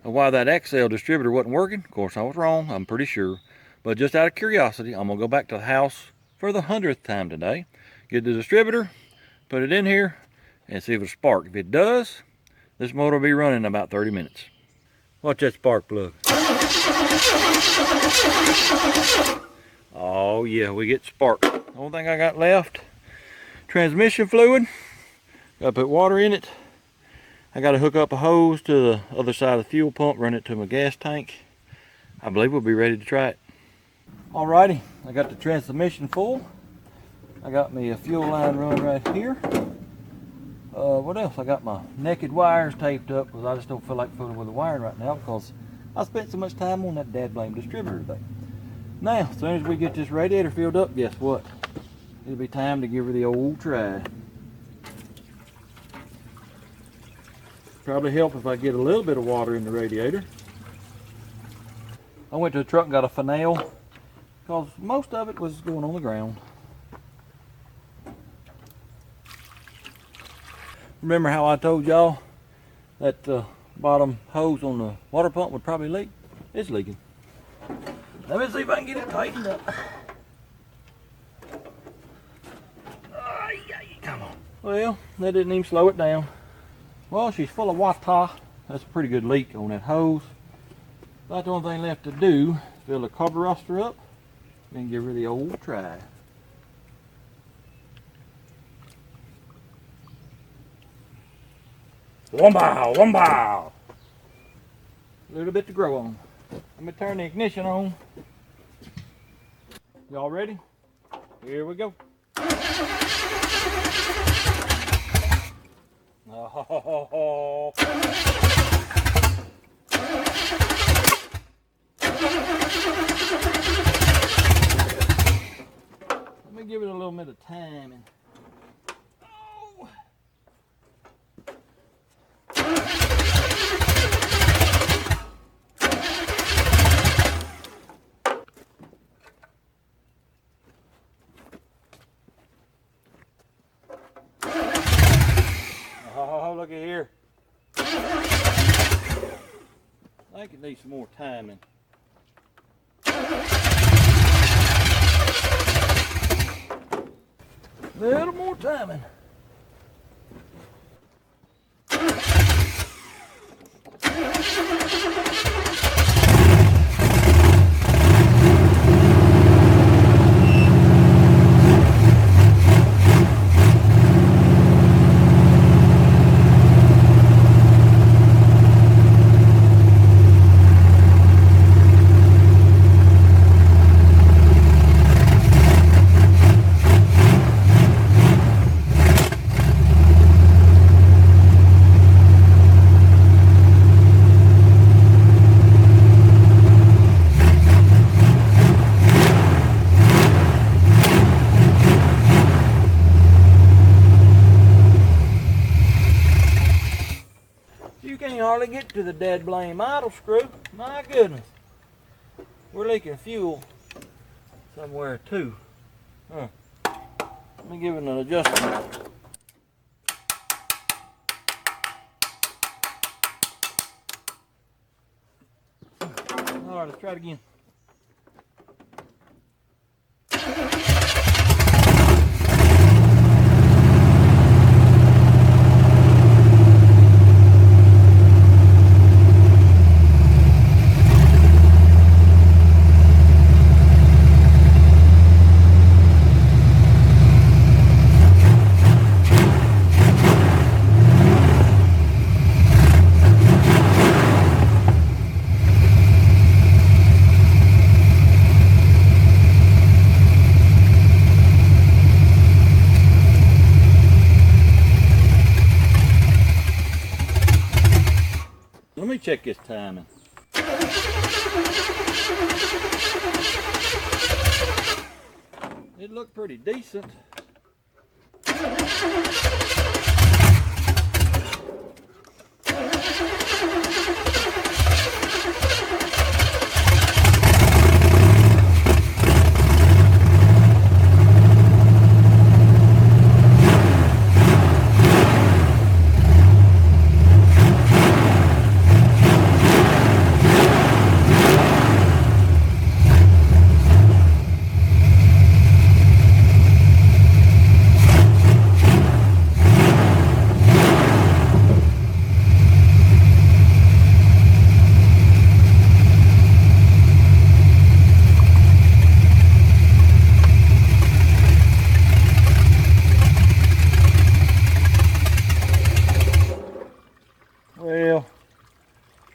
of why that XL distributor wasn't working. Of course, I was wrong, I'm pretty sure. But just out of curiosity, I'm gonna go back to the house for the 100th time today. Get the distributor, put it in here, and see if it'll spark. If it does, this motor will be running in about 30 minutes. Watch that spark plug. Oh yeah, we get spark. The only thing I got left, transmission fluid. Gotta put water in it. I gotta hook up a hose to the other side of the fuel pump, run it to my gas tank. I believe we'll be ready to try it. Alrighty, I got the transmission full. I got me a fuel line run right here. What else? I got my naked wires taped up because I just don't feel like fooling with the wiring right now because I spent so much time on that dad blame distributor thing. Now, as soon as we get this radiator filled up, guess what? It'll be time to give her the old try. Probably help if I get a little bit of water in the radiator. I went to the truck and got a finale because most of it was going on the ground. Remember how I told y'all that the bottom hose on the water pump would probably leak? It's leaking. Let me see if I can get it tightened up. Come on. Well, that didn't even slow it down. Well, she's full of water. That's a pretty good leak on that hose. About the only thing left to do is fill the carburetor up and give her the old try. One bow, one bow. A little bit to grow on. Let me turn the ignition on. Y'all ready? Here we go. Oh. Let me give it a little bit of time. Oh, look at here. I think it needs some more timing. A little more timing. to the dead blame idle screw. My goodness. We're leaking fuel somewhere too. Huh. Let me give it an adjustment. Alright, let's try it again. Let me check this timing. It looked pretty decent. Well,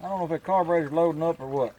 I don't know if that carburetor's loading up or what.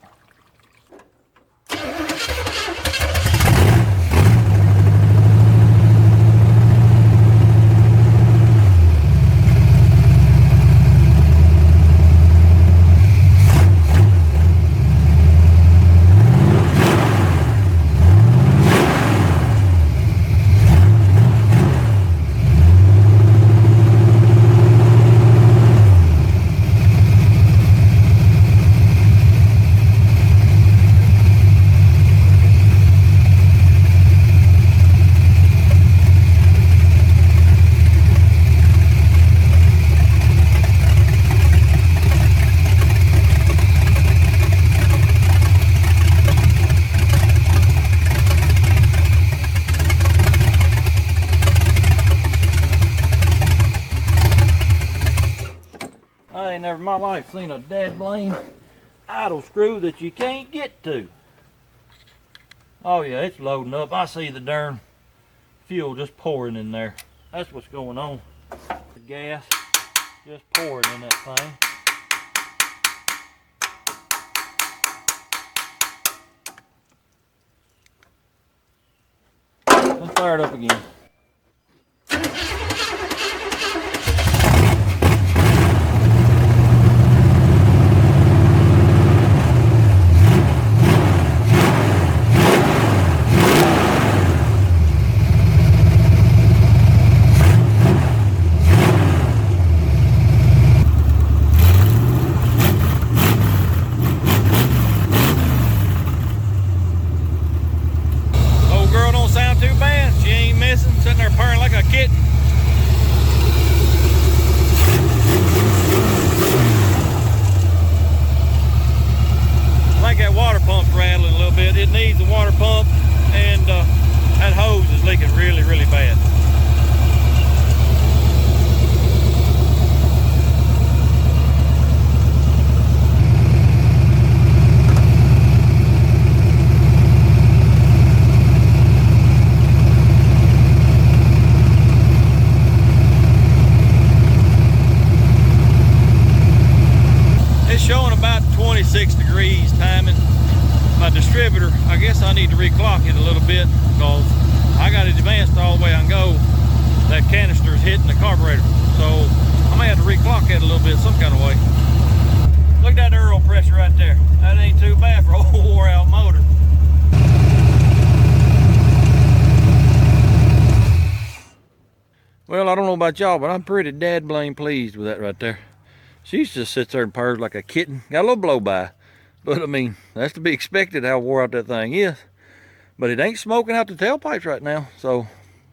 I ain't never in my life seen a dead blame idle screw that you can't get to. Oh yeah, it's loading up. I see the darn fuel just pouring in there. That's what's going on. The gas just pouring in that thing. Let's fire it up again. Sitting there purring like a kitten. I think that water pump's rattling a little bit. It needs a water pump, and that hose is leaking really, really bad. Showing about 26 degrees timing. My distributor, I guess I need to reclock it a little bit because I got it advanced all the way I can go. That canister is hitting the carburetor, so I may have to reclock it a little bit some kind of way. Look at that air pressure right there. That ain't too bad for a old wore out motor. Well, I don't know about y'all, but I'm pretty dad blame pleased with that right there. She just sits there and purrs like a kitten. Got a little blow by. But I mean, that's to be expected how wore out that thing is. But it ain't smoking out the tailpipes right now, so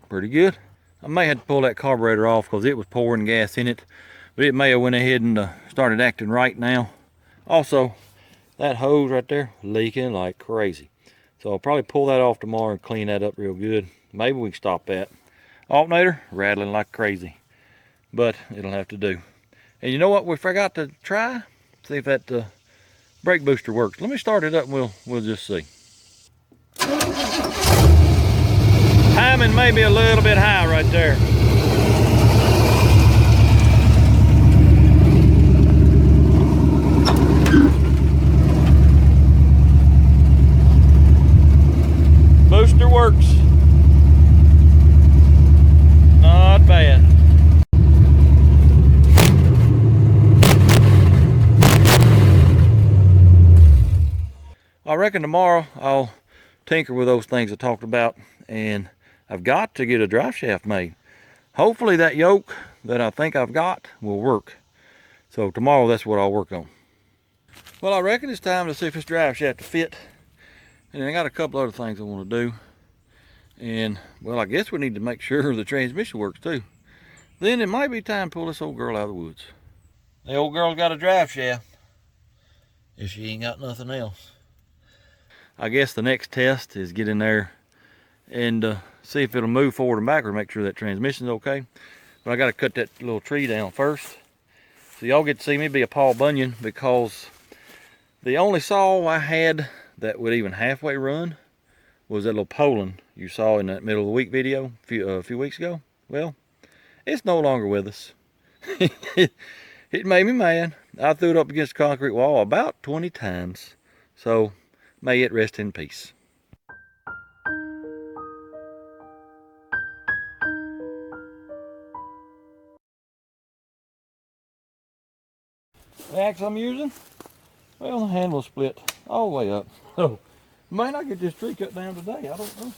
pretty good. I may have to pull that carburetor off because it was pouring gas in it. But it may have went ahead and started acting right now. Also, that hose right there leaking like crazy. So I'll probably pull that off tomorrow and clean that up real good. Maybe we can stop that. Alternator rattling like crazy, but it'll have to do. And you know what we forgot to try? See if that brake booster works. Let me start it up and we'll just see. Timing may be a little bit high right there. Booster works. Not bad. I reckon tomorrow I'll tinker with those things I talked about, and I've got to get a drive shaft made. Hopefully that yoke that I think I've got will work. So tomorrow that's what I'll work on. Well, I reckon it's time to see if this drive shaft will fit. And I got a couple other things I want to do. And, well, I guess we need to make sure the transmission works too. Then it might be time to pull this old girl out of the woods. The old girl's got a drive shaft, if she ain't got nothing else. I guess the next test is get in there and see if it'll move forward and backward, make sure that transmission's okay. But I got to cut that little tree down first. So y'all get to see me be a Paul Bunyan, because the only saw I had that would even halfway run was that little Poland you saw in that middle of the week video a few weeks ago. Well, it's no longer with us. It made me mad. I threw it up against the concrete wall about 20 times. So may it rest in peace. The axe I'm using, well, the handle split all the way up. So might not get this tree cut down today, I don't know.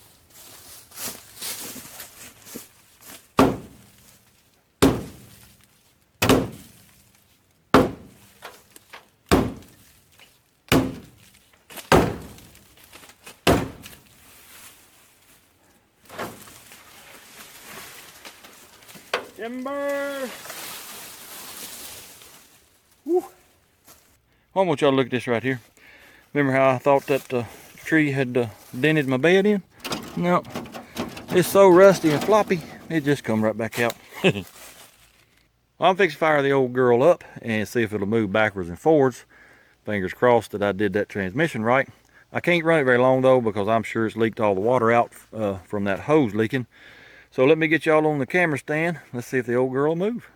Timber! Woo. I want y'all to look at this right here. Remember how I thought that tree had dented my bed in? No, it's so rusty and floppy, it just come right back out. Well, I'm fixing to fire the old girl up and see if it'll move backwards and forwards. Fingers crossed that I did that transmission right. I can't run it very long though, because I'm sure it's leaked all the water out from that hose leaking. So let me get y'all on the camera stand. Let's see if the old girl will move.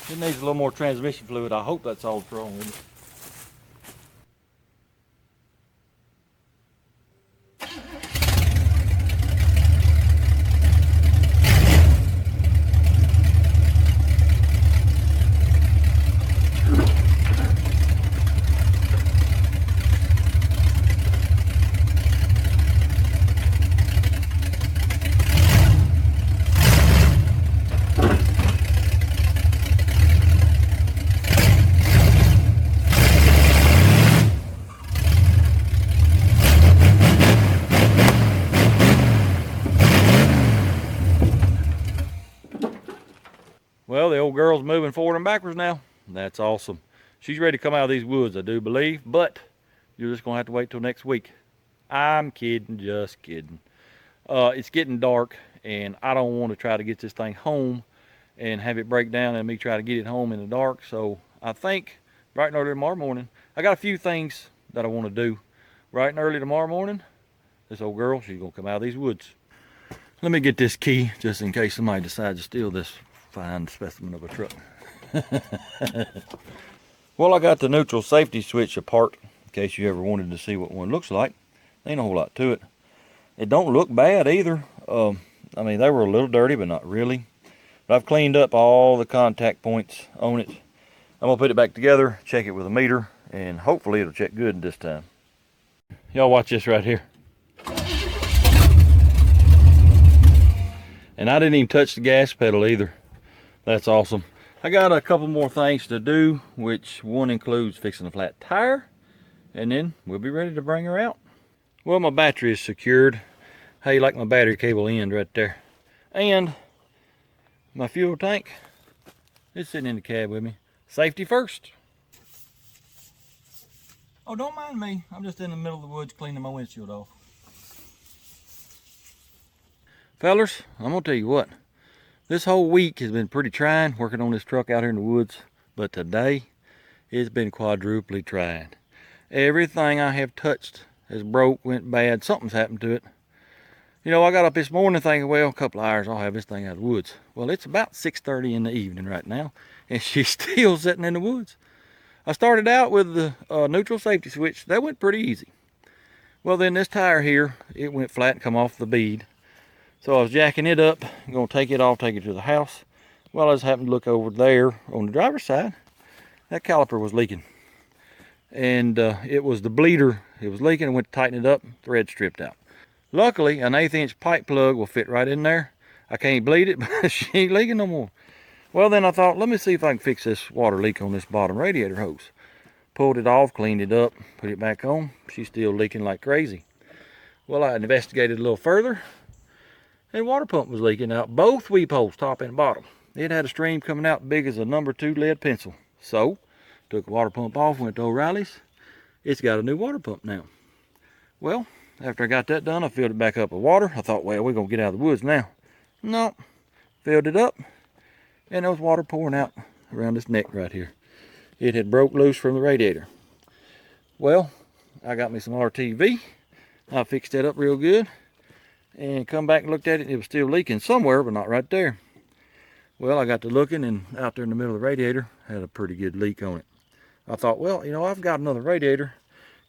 It needs a little more transmission fluid. I hope that's all that's wrong with it. Well, the old girl's moving forward and backwards now. That's awesome. She's ready to come out of these woods, I do believe, but you're just gonna have to wait till next week. I'm kidding, just kidding. It's getting dark and I don't want to try to get this thing home and have it break down and me try to get it home in the dark. So I think bright and early tomorrow morning, I got a few things that I want to do. Bright and early tomorrow morning, this old girl, she's gonna come out of these woods. Let me get this key just in case somebody decides to steal this fine specimen of a truck. Well, I got the neutral safety switch apart in case you ever wanted to see what one looks like. Ain't a whole lot to it. It don't look bad either. I mean, they were a little dirty, but not really. But I've cleaned up all the contact points on it. I'm gonna put it back together, check it with a meter, and hopefully it'll check good this time. Y'all watch this right here. And I didn't even touch the gas pedal either. That's awesome. I got a couple more things to do, which one includes fixing a flat tire, and then we'll be ready to bring her out. Well, my battery is secured. How you like my battery cable end right there? And my fuel tank is sitting in the cab with me. Safety first. Oh, don't mind me. I'm just in the middle of the woods cleaning my windshield off. Fellers, I'm gonna tell you what. This whole week has been pretty trying working on this truck out here in the woods. But today, it's been quadruply trying. Everything I have touched has broke, went bad. Something's happened to it. You know, I got up this morning thinking, well, a couple of hours, I'll have this thing out of the woods. Well, it's about 6:30 in the evening right now, and she's still sitting in the woods. I started out with the neutral safety switch. That went pretty easy. Well, then this tire here, it went flat and come off the bead. So I was jacking it up, gonna take it off, take it to the house. Well, I just happened to look over there on the driver's side. That caliper was leaking. And it was the bleeder. It was leaking. I went to tighten it up, thread stripped out. Luckily, an 1/8 inch pipe plug will fit right in there. I can't bleed it, but she ain't leaking no more. Well, then I thought, let me see if I can fix this water leak on this bottom radiator hose. Pulled it off, cleaned it up, put it back on. She's still leaking like crazy. Well, I investigated a little further, and water pump was leaking out both weep holes, top and bottom. It had a stream coming out big as a number 2 lead pencil. So, took the water pump off, went to O'Reilly's. It's got a new water pump now. Well, after I got that done, I filled it back up with water. I thought, well, we're gonna get out of the woods now. No, filled it up, and there was water pouring out around this neck right here. It had broke loose from the radiator. Well, I got me some RTV. I fixed that up real good, and come back and looked at it. It was still leaking somewhere, but not right there. Well, I got to looking, and out there in the middle of the radiator had a pretty good leak on it. I thought, well, you know, I've got another radiator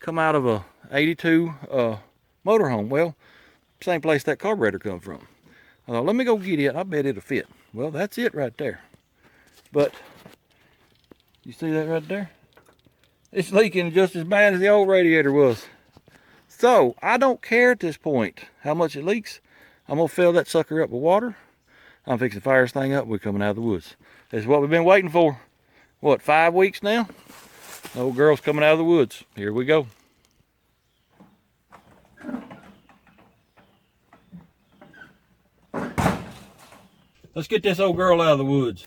come out of a 82 motorhome. Well, same place that carburetor come from. I thought, let me go get it. I bet it'll fit. Well, that's it right there. But you see that right there? It's leaking just as bad as the old radiator was. So I don't care at this point how much it leaks. I'm gonna fill that sucker up with water. I'm fixing to fire this thing up. We're coming out of the woods. This is what we've been waiting for. What, 5 weeks now? The old girl's coming out of the woods. Here we go. Let's get this old girl out of the woods.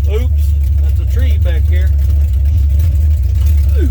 Oops, that's a tree back here. Ooh.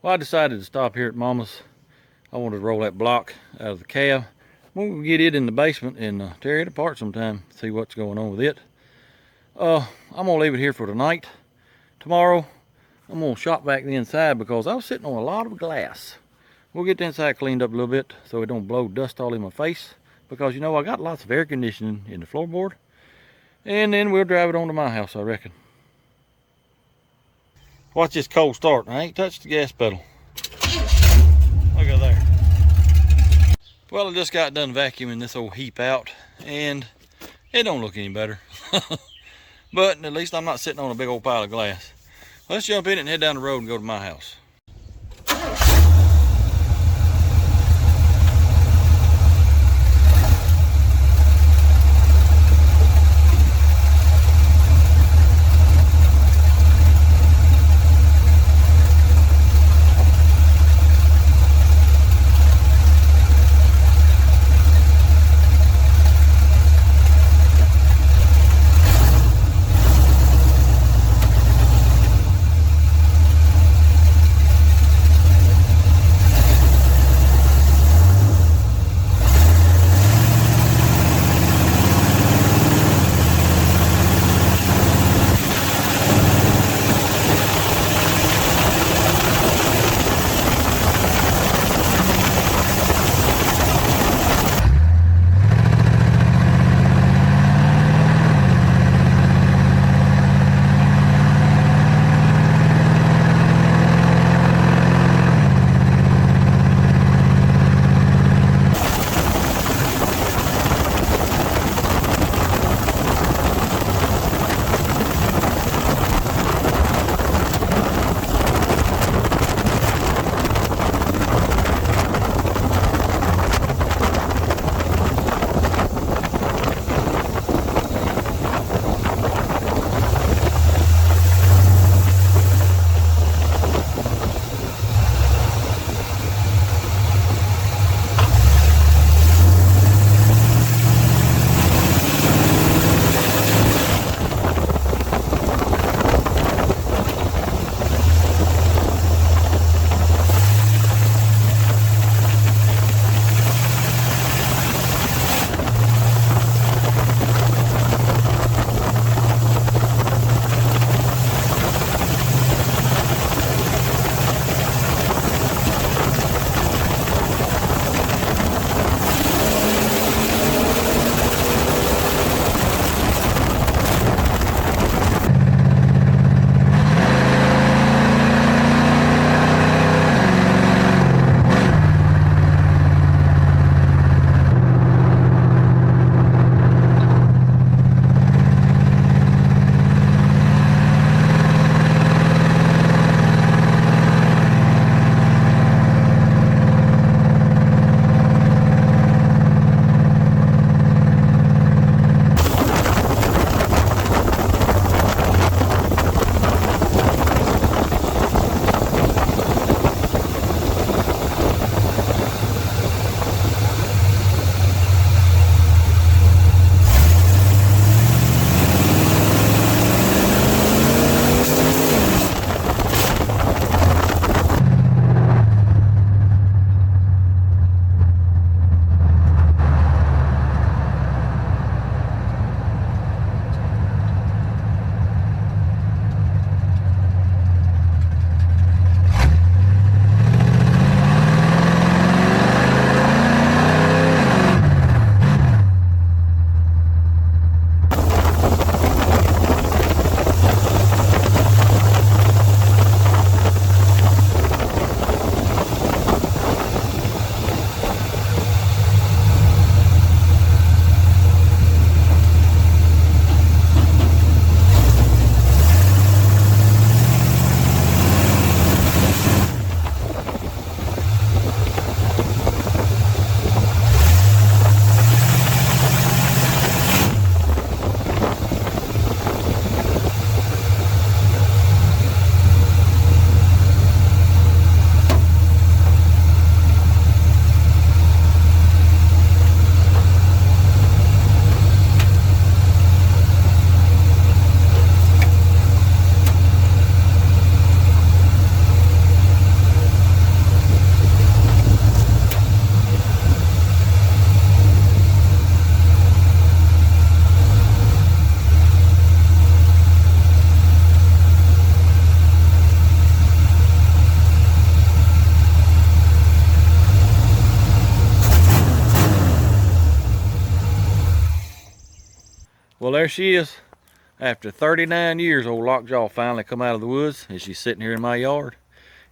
Well, I decided to stop here at Mama's. I wanted to roll that block out of the cab. We'll get it in the basement and tear it apart sometime, see what's going on with it. I'm gonna leave it here for tonight. Tomorrow, I'm gonna shop back the inside because I was sitting on a lot of glass. We'll get the inside cleaned up a little bit so it don't blow dust all in my face, because you know I got lots of air conditioning in the floorboard. And then we'll drive it on to my house, I reckon. Watch this cold start. I ain't touched the gas pedal. Look at there. Well, I just got done vacuuming this old heap out, and it don't look any better. But at least I'm not sitting on a big old pile of glass. Let's jump in it and head down the road and go to my house. there she is. After 39 years, old Lockjaw finally come out of the woods, and she's sitting here in my yard.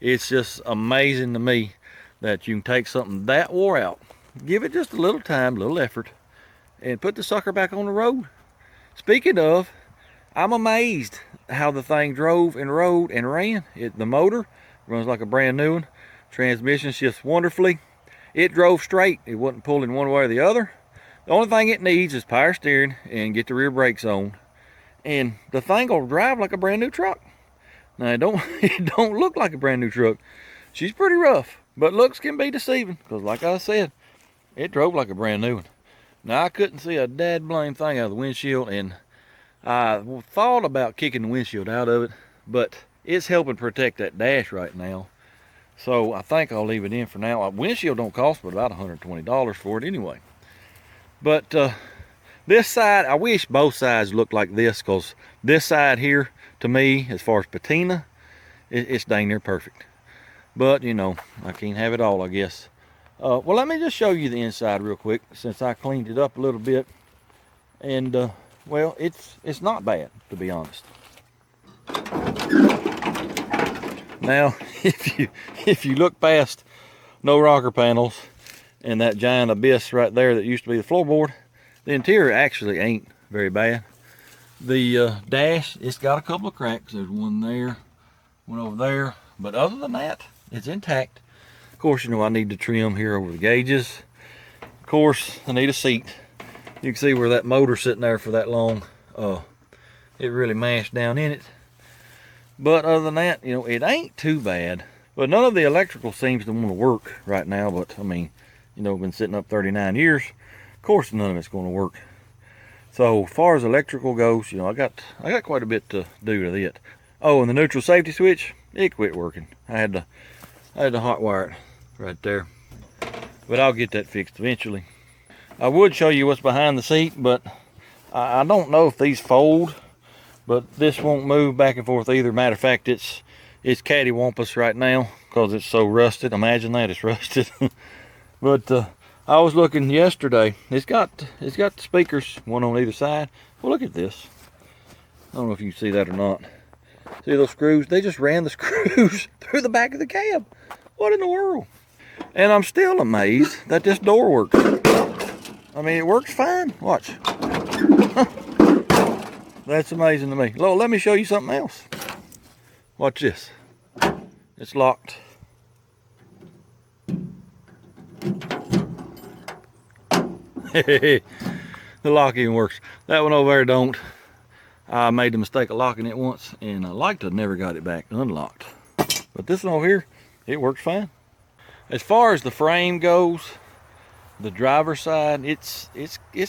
It's just amazing to me that you can take something that wore out, give it just a little time, a little effort, and put the sucker back on the road. Speaking of, I'm amazed how the thing drove and rode and ran. The motor runs like a brand new one. Transmission shifts wonderfully. It drove straight. It wasn't pulling one way or the other. The only thing it needs is power steering and get the rear brakes on. And the thing will drive like a brand new truck. Now it don't look like a brand new truck. She's pretty rough, but looks can be deceiving, because like I said, it drove like a brand new one. Now I couldn't see a dad blame thing out of the windshield, and I thought about kicking the windshield out of it, but it's helping protect that dash right now. So I think I'll leave it in for now. A windshield don't cost but about $120 for it anyway. But this side, I wish both sides looked like this, because this side here, to me, as far as patina, it's dang near perfect. But, you know, I can't have it all, I guess. Well, let me just show you the inside real quick, since I cleaned it up a little bit. And, well, it's not bad, to be honest. Now, if you look past no rocker panels and that giant abyss right there that used to be the floorboard, the interior actually ain't very bad. The dash, it's got a couple of cracks. There's one there, one over there. But other than that, it's intact. Of course, you know, I need to trim here over the gauges. Of course, I need a seat. You can see where that motor's sitting there for that long. It really mashed down in it. But other than that, you know, it ain't too bad. But none of the electrical seems to want to work right now. But, I mean, you know, been sitting up 39 years. Of course, none of it's going to work. So, as far as electrical goes, you know, I got quite a bit to do to it. Oh, and the neutral safety switch, it quit working. I had to hotwire it right there. But I'll get that fixed eventually. I would show you what's behind the seat, but I don't know if these fold. But this won't move back and forth either. Matter of fact, it's cattywampus right now because it's so rusted. Imagine that, it's rusted. But I was looking yesterday. It's got the speakers, one on either side. Well, look at this. I don't know if you can see that or not. See those screws? They just ran the screws through the back of the cab. What in the world? And I'm still amazed that this door works. I mean, it works fine. Watch. That's amazing to me. Well, let me show you something else. Watch this. It's locked. The lock even works. That one over there don't. I made the mistake of locking it once, and I like to have never got it back unlocked. But this one over here, it works fine. As far as the frame goes, the driver's side, it's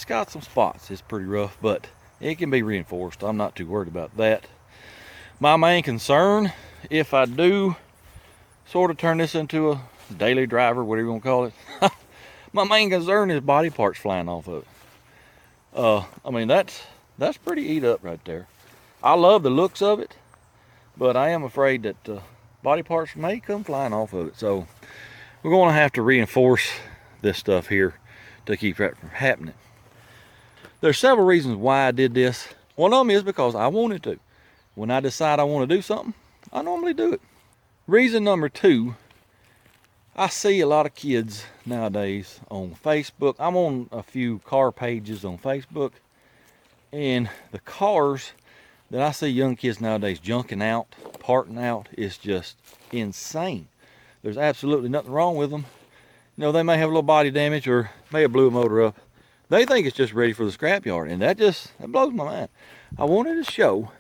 got some spots. It's pretty rough, but it can be reinforced. I'm not too worried about that. My main concern, if I do sort of turn this into a daily driver, whatever you want to call it, my main concern is body parts flying off of it. I mean, that's pretty eat up right there. I love the looks of it, but I am afraid that body parts may come flying off of it. So we're going to have to reinforce this stuff here to keep that from happening. There's several reasons why I did this. One of them is because I wanted to. When I decide I want to do something, I normally do it. Reason number two, I see a lot of kids nowadays on Facebook. I'm on a few car pages on Facebook, and the cars that I see young kids nowadays junking out, parting out, is just insane. There's absolutely nothing wrong with them. You know, they may have a little body damage or may have blew a motor up. They think it's just ready for the scrapyard, and that blows my mind. I wanted to show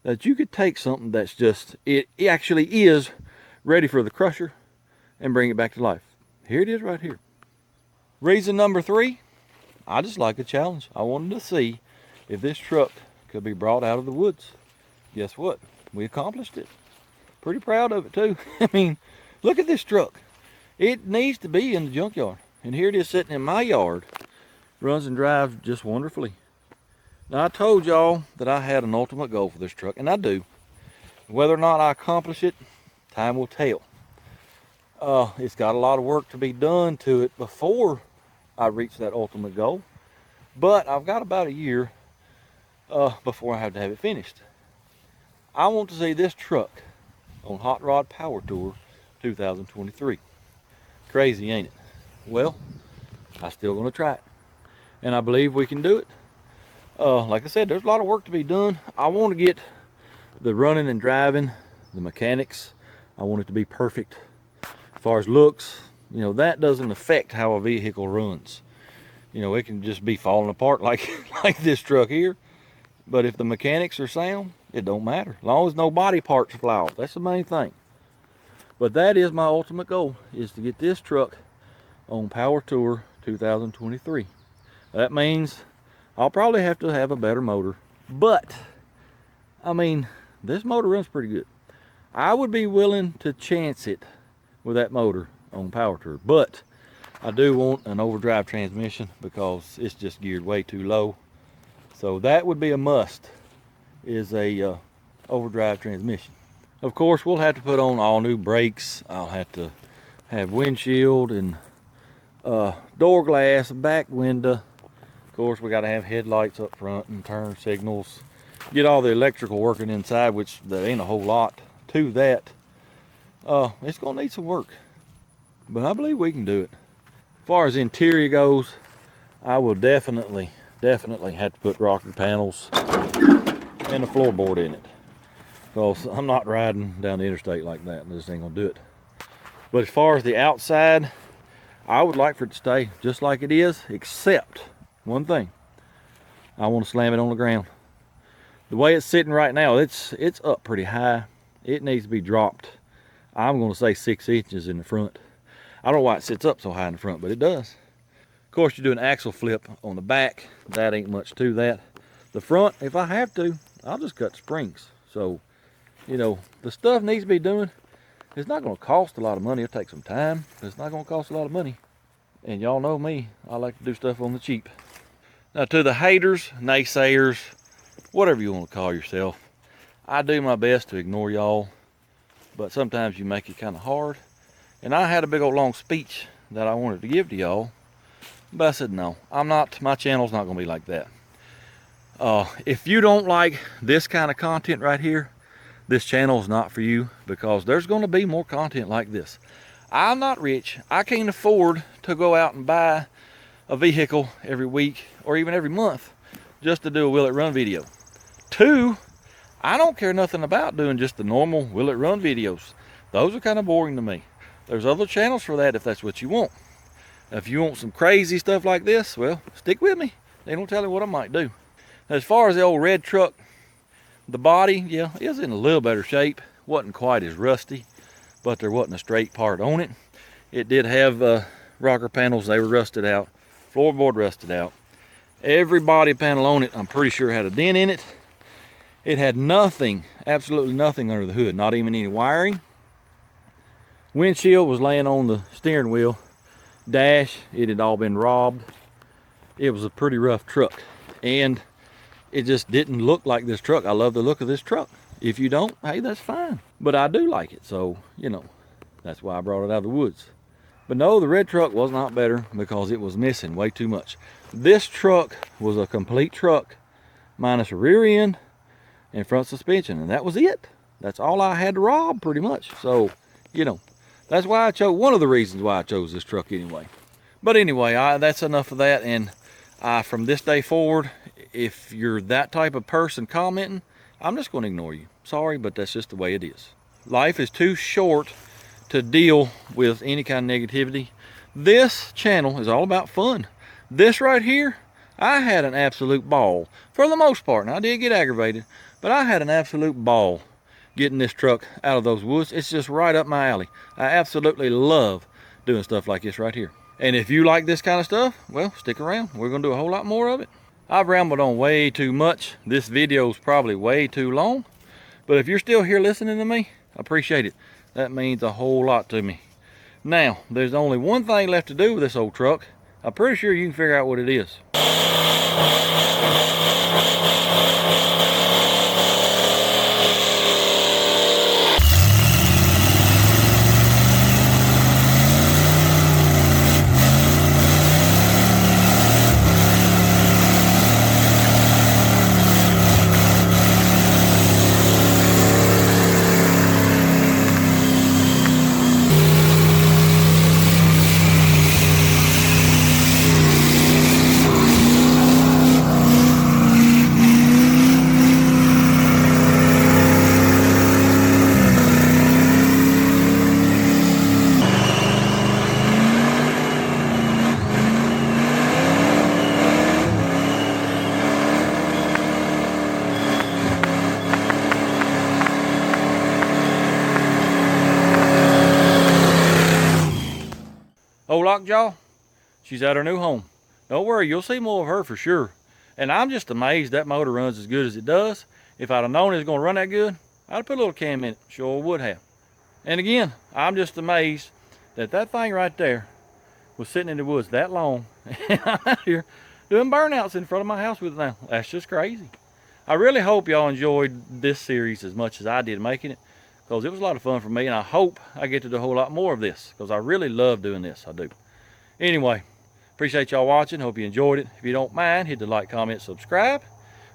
that you could take something that's just, it actually is ready for the crusher and bring it back to life. Here it is right here. Reason number three, I just like a challenge. I wanted to see if this truck could be brought out of the woods. Guess what? We accomplished it. Pretty proud of it too. I mean, look at this truck. It needs to be in the junkyard. And here it is sitting in my yard. Runs and drives just wonderfully. Now, I told y'all that I had an ultimate goal for this truck, and I do. Whether or not I accomplish it, time will tell. It's got a lot of work to be done to it before I reach that ultimate goal. But I've got about a year before I have to have it finished. I want to see this truck on Hot Rod Power Tour 2023. Crazy, ain't it? Well, I'm still gonna try it, and I believe we can do it. Like I said, there's a lot of work to be done. I want to get the running and driving, the mechanics, I want it to be perfect. As far as looks, you know, that doesn't affect how a vehicle runs. You know, it can just be falling apart like like this truck here. But if the mechanics are sound, it don't matter. As long as no body parts fly off, that's the main thing. But that is my ultimate goal, is to get this truck on Power Tour 2023. That means I'll probably have to have a better motor. But, I mean, this motor runs pretty good. I would be willing to chance it with that motor on Power Tour. But I do want an overdrive transmission because it's just geared way too low. So that would be a must, is a overdrive transmission. Of course, we'll have to put on all new brakes. I'll have to have windshield and door glass, back window. Of course, we got to have headlights up front and turn signals. Get all the electrical working inside, which there ain't a whole lot to that. It's gonna need some work, but I believe we can do it. As far as interior goes, I will definitely have to put rocker panels and a floorboard in it, because I'm not riding down the interstate like that. I just ain't gonna do it. But as far as the outside, I would like for it to stay just like it is, except one thing. I want to slam it on the ground. The way it's sitting right now, it's up pretty high. It needs to be dropped, I'm going to say 6 inches in the front. I don't know why it sits up so high in the front, but it does. Of course, you do an axle flip on the back. That ain't much to that. The front, if I have to, I'll just cut springs. So, you know, the stuff needs to be doing. It's not going to cost a lot of money. It'll take some time, but it's not going to cost a lot of money. And y'all know me, I like to do stuff on the cheap. Now, to the haters, naysayers, whatever you want to call yourself, I do my best to ignore y'all, but sometimes you make it kind of hard. And I had a big old long speech that I wanted to give to y'all, but I said no, my channel's not going to be like that. If you don't like this kind of content right here, this channel is not for you, because there's going to be more content like this. I'm not rich. I can't afford to go out and buy a vehicle every week or even every month just to do a Will It Run video. 2, I don't care nothing about doing just the normal Will It Run videos. Those are kind of boring to me. There's other channels for that if that's what you want. If you want some crazy stuff like this, well, stick with me. They don't tell you what I might do. As far as the old red truck, the body, yeah, is in a little better shape. Wasn't quite as rusty, but there wasn't a straight part on it. It did have rocker panels. They were rusted out. Floorboard rusted out. Every body panel on it, I'm pretty sure, had a dent in it. It had nothing, absolutely nothing under the hood, not even any wiring. Windshield was laying on the steering wheel. Dash, it had all been robbed. It was a pretty rough truck, and it just didn't look like this truck. I love the look of this truck. If you don't, hey, that's fine. But I do like it, so, you know, that's why I brought it out of the woods. But no, the red truck was not better because it was missing way too much. This truck was a complete truck, minus a rear end and front suspension, and that was it. That's all I had to rob, pretty much. So, you know, that's why I chose, one of the reasons why I chose this truck anyway. But anyway, that's enough of that. And from this day forward, if you're that type of person commenting, I'm just going to ignore you. Sorry, but that's just the way it is. Life is too short to deal with any kind of negativity. This channel is all about fun. This right here, I had an absolute ball for the most part. And I did get aggravated, but I had an absolute ball getting this truck out of those woods. It's just right up my alley. I absolutely love doing stuff like this right here. And if you like this kind of stuff, well, stick around. We're gonna do a whole lot more of it. I've rambled on way too much. This video is probably way too long, but if you're still here listening to me, I appreciate it. That means a whole lot to me. Now, there's only one thing left to do with this old truck. I'm pretty sure you can figure out what it is. Old Lockjaw, she's at her new home. Don't worry, you'll see more of her for sure. And I'm just amazed that motor runs as good as it does. If I'd have known it was going to run that good, I'd have put a little cam in it. Sure would have. And again, I'm just amazed that that thing right there was sitting in the woods that long. And I'm out here doing burnouts in front of my house with it now. That's just crazy. I really hope y'all enjoyed this series as much as I did making it, because it was a lot of fun for me, and I hope I get to do a whole lot more of this, because I really love doing this. I do. Anyway, appreciate y'all watching. Hope you enjoyed it. If you don't mind, hit the like, comment, subscribe,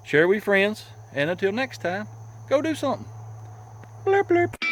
share with your friends, and until next time, go do something. Blurp, blurp.